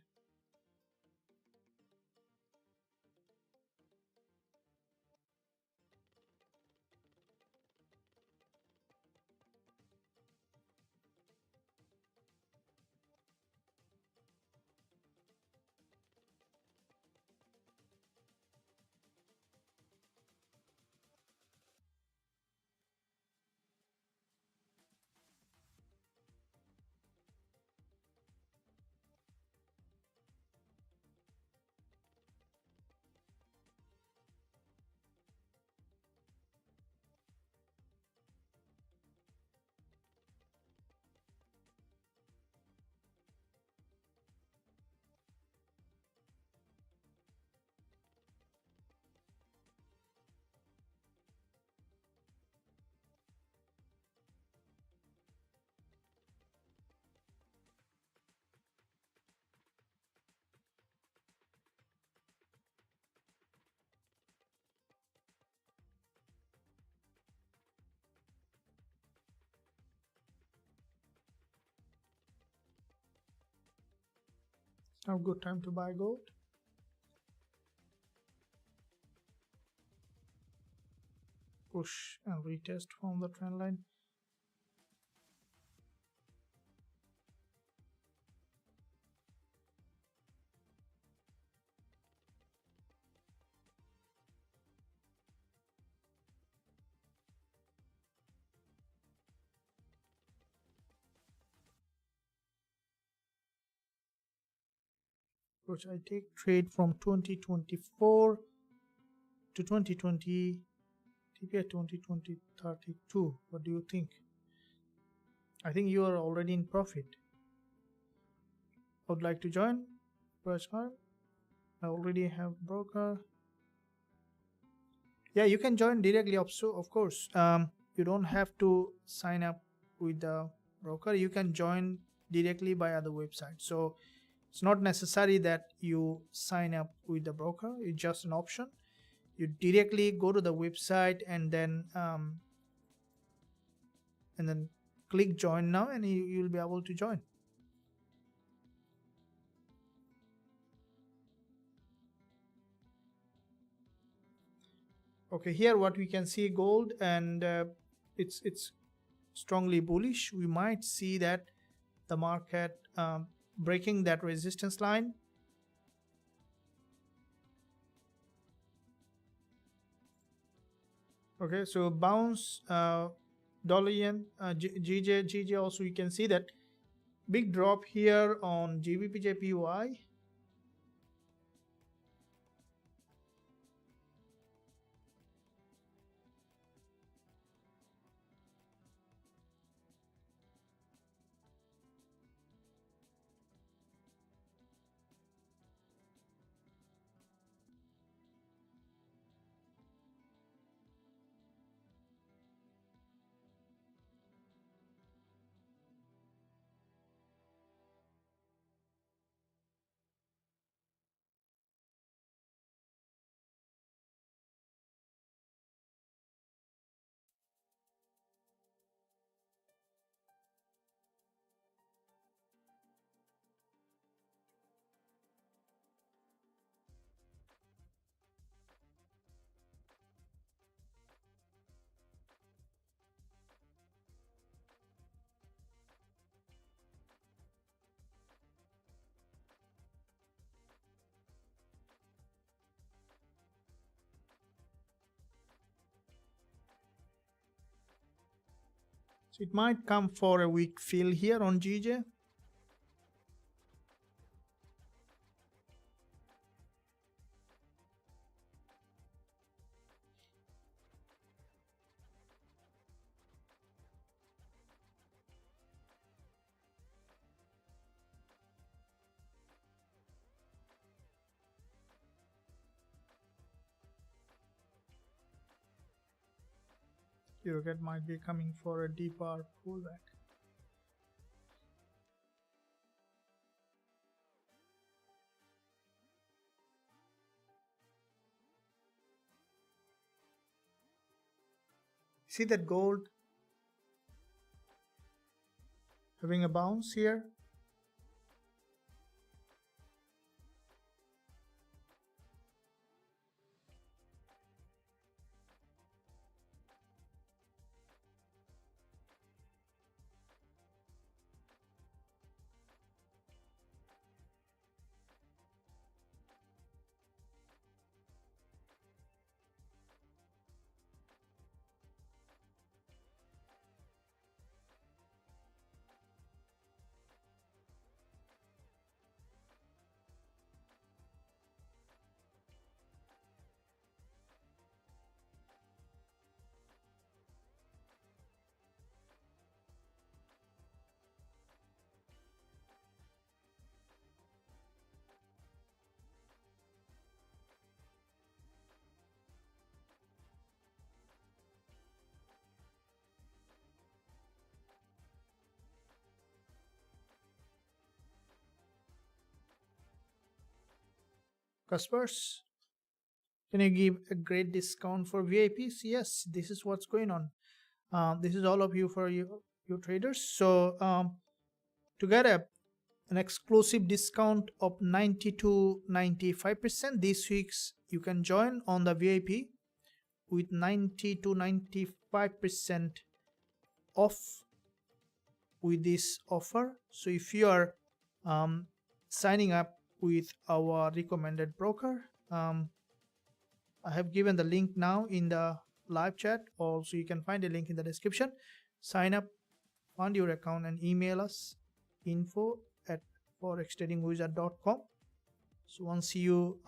now good time to buy gold. push and retest from the trend line. Which I take trade from 2024 to 2020, TP at 2032. What do you think? I think you are already in profit. I would like to join. Press card. I already have broker. Yeah, you can join directly. So of course, you don't have to sign up with the broker. You can join directly by other website. So it's not necessary that you sign up with the broker. It's just an option. You directly go to the website and then click join now, and you'll be able to join. Okay, here what we can see, gold, and it's strongly bullish. We might see that the market breaking that resistance line. Okay, so bounce, dollar yen, GJ also, you can see that big drop here on GBP So it might come for a weak fill here on GJ. Eurogate might be coming for a deeper pullback. See that gold having a bounce here. Customers, can you give a great discount for VIPs? Yes, this is what's going on. This is all of you for you traders. So to get an exclusive discount of 90 to 95% this week's, you can join on the VIP with 90 to 95% off with this offer. So if you are signing up with our recommended broker, I have given the link now in the live chat. Also, you can find a link in the description. Sign up, fund your account, and email us info@forextradingwizard.com. So once you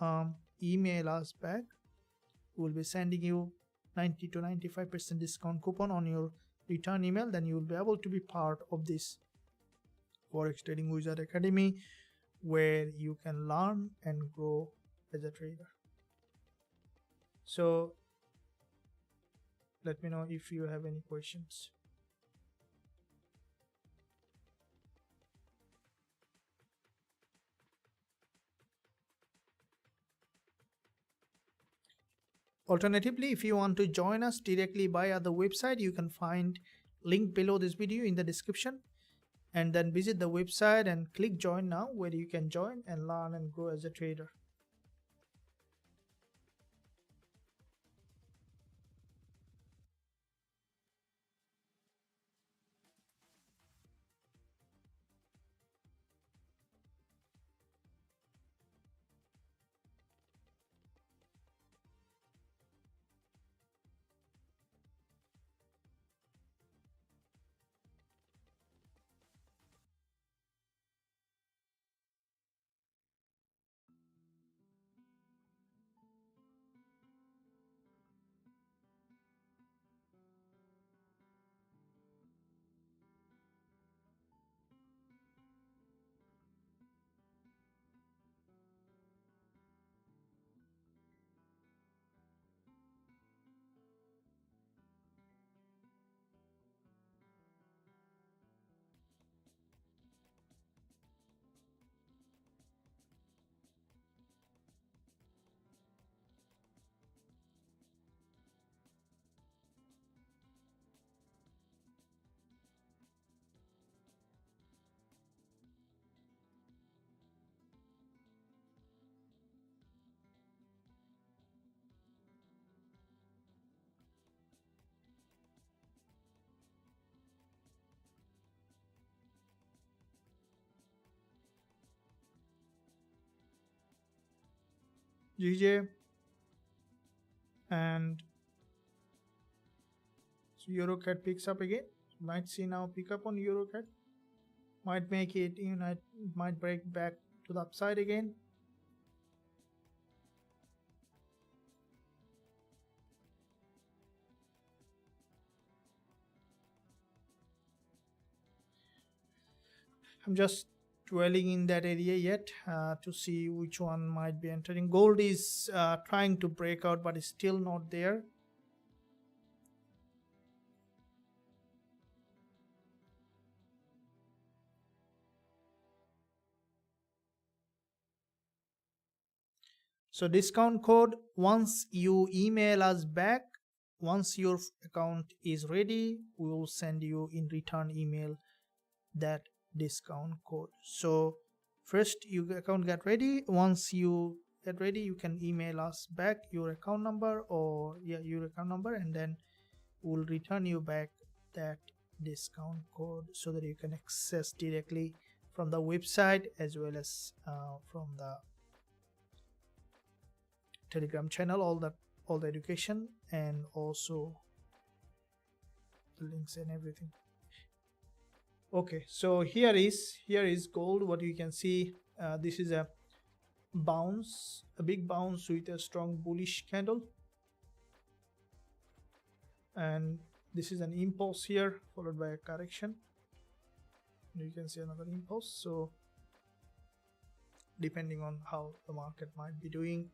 email us back, we'll be sending you 90 to 95% discount coupon on your return email. Then you will be able to be part of this Forex Trading Wizard Academy, where you can learn and grow as a trader. So let me know if you have any questions. Alternatively, if you want to join us directly via the website, you can find link below this video in the description, and then visit the website and click join now, where you can join and learn and grow as a trader. GJ, and so EuroCAD picks up again. Might see now pick up on EuroCAD. Might make it, might break back to the upside again. I'm just dwelling in that area yet to see which one might be entering. Gold is trying to break out, but is still not there. So discount code, once you email us back, once your account is ready, we will send you in return email that discount code. So first your account get ready. Once you get ready, you can email us back your account number, or your account number, and then we'll return you back that discount code so that you can access directly from the website, as well as from the Telegram channel, all the education, and also the links and everything. Okay, so here is gold. What you can see, this is a bounce, a big bounce with a strong bullish candle, and this is an impulse here followed by a correction. You can see another impulse. So depending on how the market might be doing,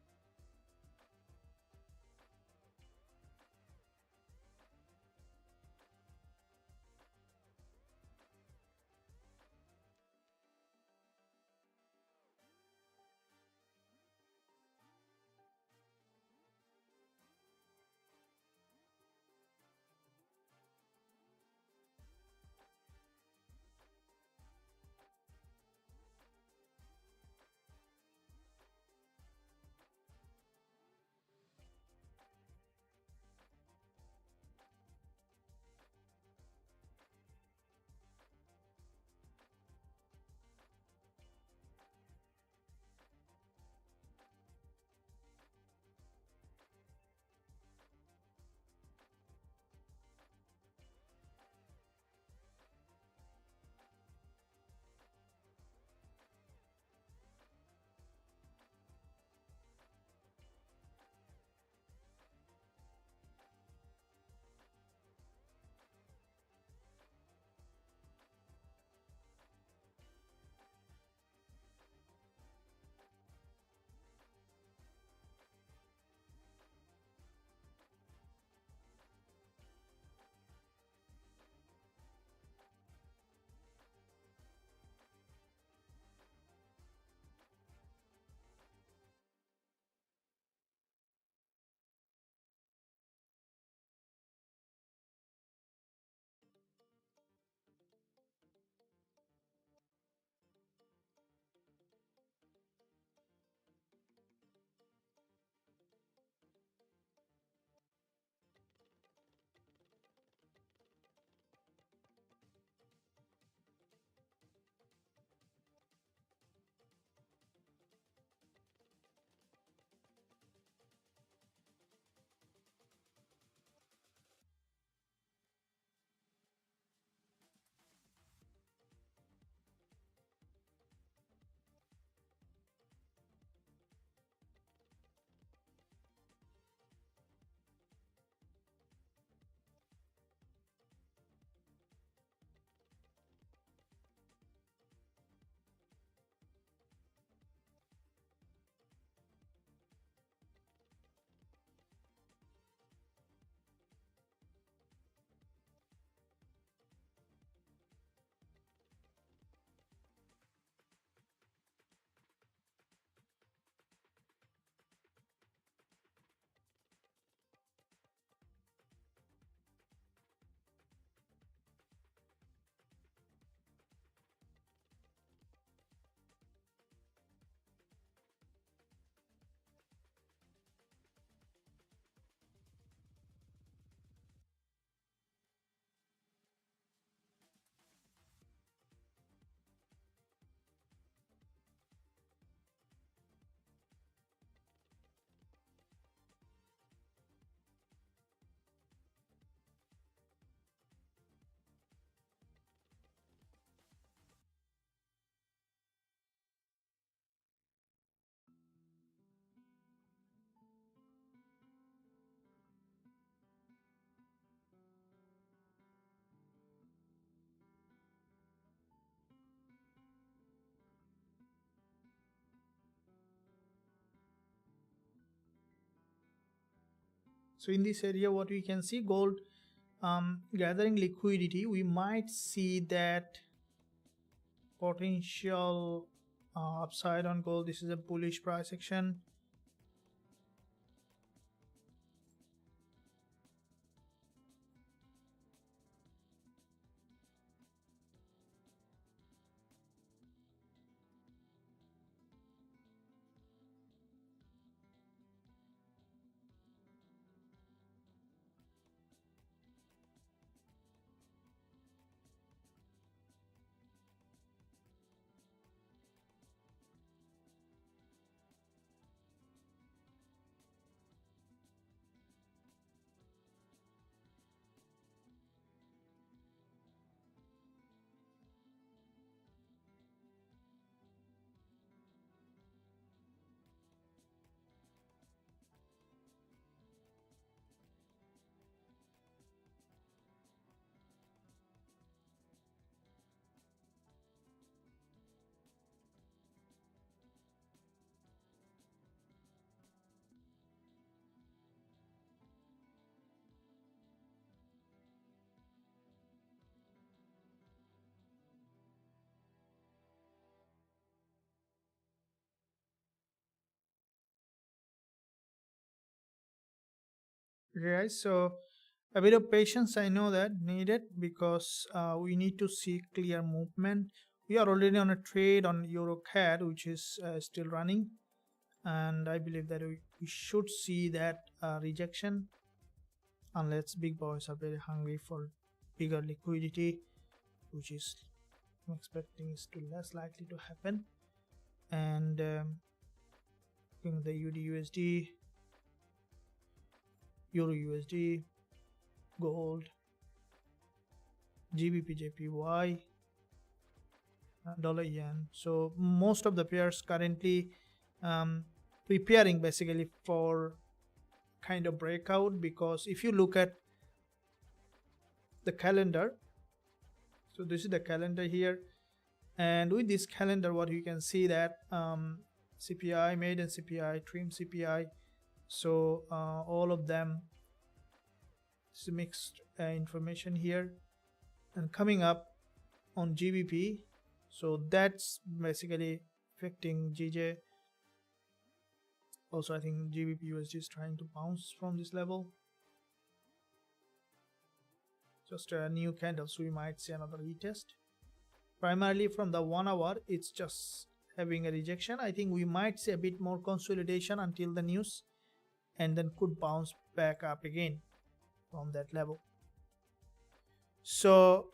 So in this area, what we can see, gold gathering liquidity, we might see that potential upside on gold. This is a bullish price action. Okay, guys, so a bit of patience, I know that needed, because we need to see clear movement. We are already on a trade on euro CAD, which is still running, and I believe that we should see that rejection, unless big boys are very hungry for bigger liquidity, which is I'm expecting is to less likely to happen. And in the USD, Euro USD, gold, GBP dollar yen. So most of the pairs currently preparing basically for kind of breakout, because if you look at the calendar, so this is the calendar here, and with this calendar what you can see that CPI, maiden CPI, trim CPI, so all of them is mixed information here. And coming up on GBP, so that's basically affecting GJ. Also, I think GBP USD is trying to bounce from this level. Just a new candle, so we might see another retest. Primarily from the 1 hour, it's just having a rejection. I think we might see a bit more consolidation until the news, and then could bounce back up again from that level. So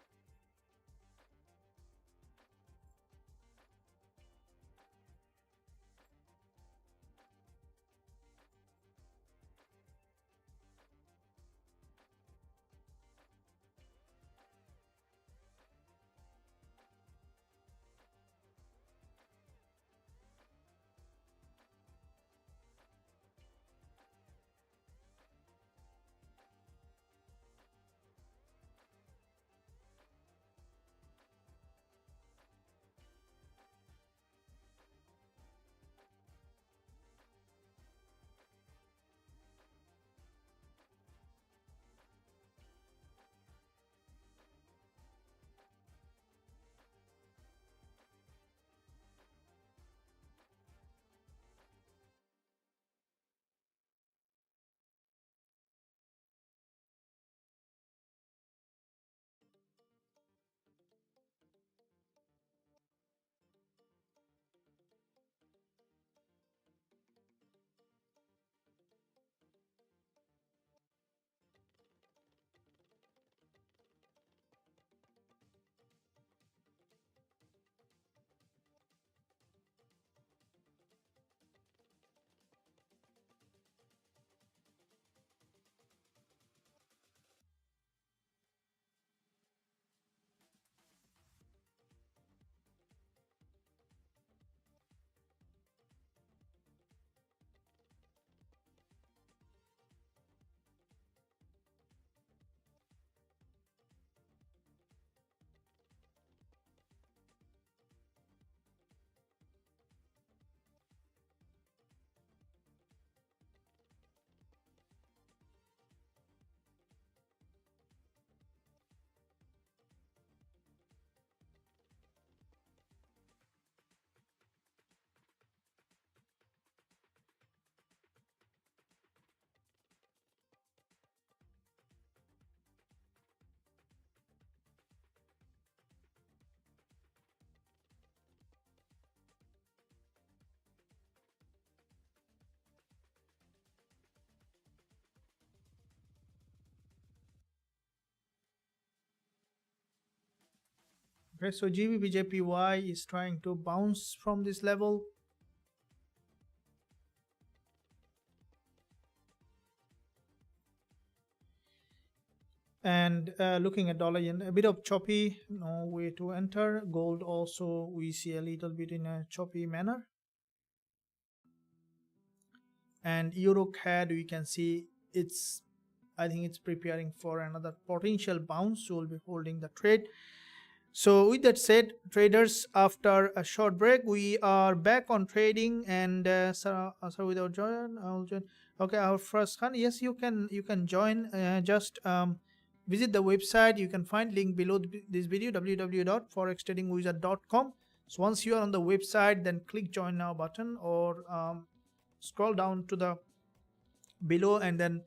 Okay, so GBPJPY is trying to bounce from this level. And looking at dollar yen, a bit of choppy, no way to enter. Gold also we see a little bit in a choppy manner. And euro CAD, we can see I think it's preparing for another potential bounce, so we'll be holding the trade. So with that said, traders, after a short break, we are back on trading. And sorry, without join, I'll join. Okay, our first hand, yes, you can join. Just visit the website. You can find link below this video, www.forextradingwizard.com. So once you are on the website, then click join now button, or scroll down to the below and then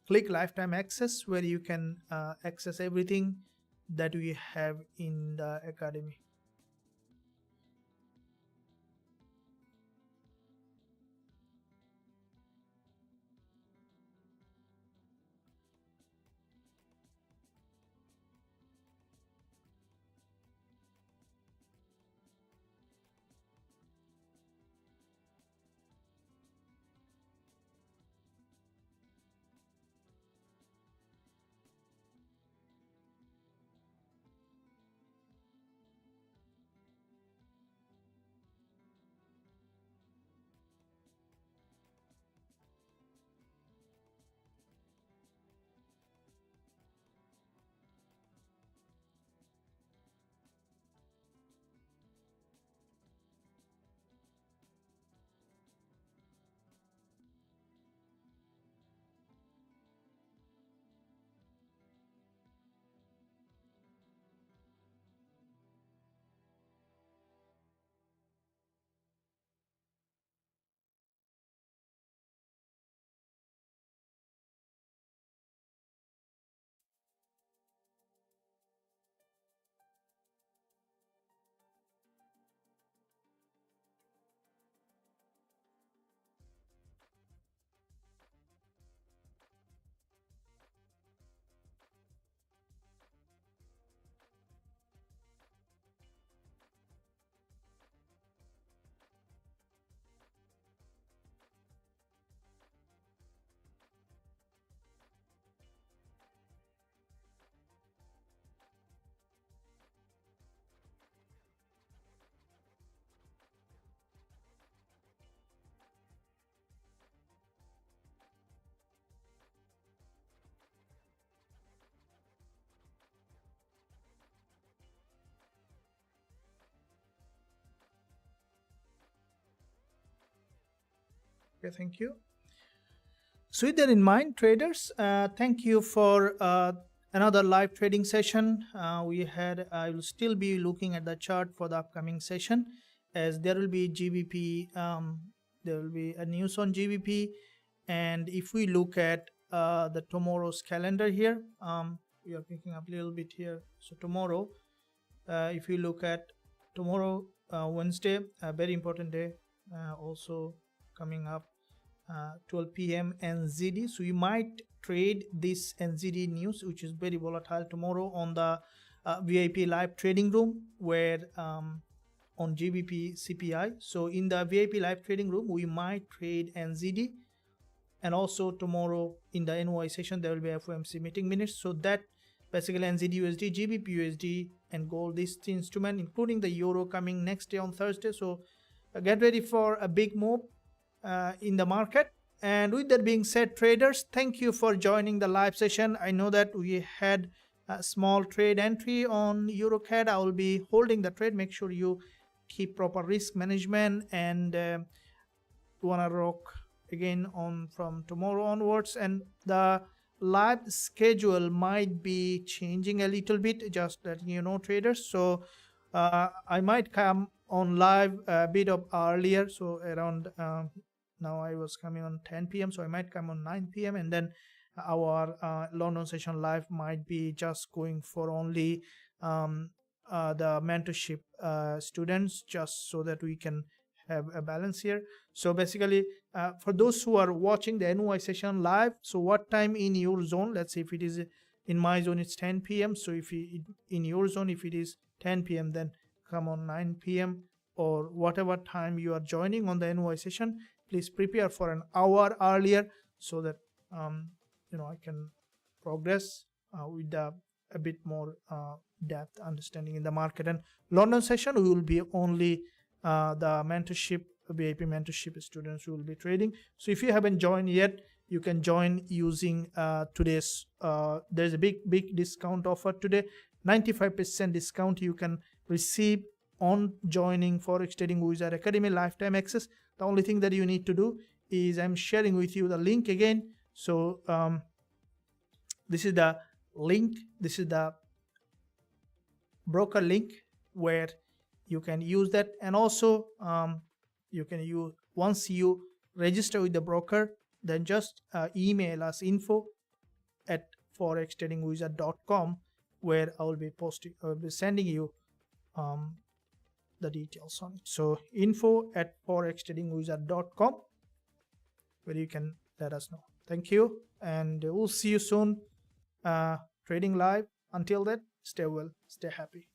click lifetime access, where you can access everything that we have in the academy. Okay, thank you. So with that in mind, traders, thank you for another live trading session. I will still be looking at the chart for the upcoming session, as there will be GBP, there will be a news on GBP. And if we look at the tomorrow's calendar here, we are picking up a little bit here. So tomorrow, if you look at tomorrow, Wednesday, a very important day, also coming up 12 p.m. NZD. So you might trade this NZD news, which is very volatile, tomorrow on the VIP live trading room, where on GBP CPI. So in the VIP live trading room, we might trade NZD. And also tomorrow in the NY session, there will be FOMC meeting minutes. So that basically NZD USD, GBP USD, and gold, this instrument, including the euro, coming next day on Thursday. So get ready for a big move in the market. And with that being said, traders, thank you for joining the live session. I know that we had a small trade entry on EuroCAD. I will be holding the trade. Make sure you keep proper risk management, and wanna rock again on from tomorrow onwards. And the live schedule might be changing a little bit, just letting you know, traders. So I might come on live a bit of earlier, so around now I was coming on 10 p.m. so I might come on 9 p.m. and then our London session live might be just going for only the mentorship students, just so that we can have a balance here. So basically, for those who are watching the NY session live, so what time in your zone? Let's say if it is in my zone, it's 10 p.m. So if in your zone, if it is 10 p.m., then come on 9 p.m. or whatever time you are joining on the NY session. Please prepare for an hour earlier so that I can progress with a bit more depth understanding in the market. And London session, we will be only the mentorship, VIP mentorship students who will be trading. So if you haven't joined yet, you can join using today's there's a big discount offer today. 95% discount you can receive on joining Forex Trading Wizard Academy, lifetime access. The only thing that you need to do is I'm sharing with you the link again. So this is the link, this is the broker link where you can use that. And also you can use, once you register with the broker, then just email us info@forextradingwizard.com, where I will be sending you the details on it. So info@forextradingwizard.com, where you can let us know. Thank you, and we'll see you soon trading live. Until then, stay well, stay happy.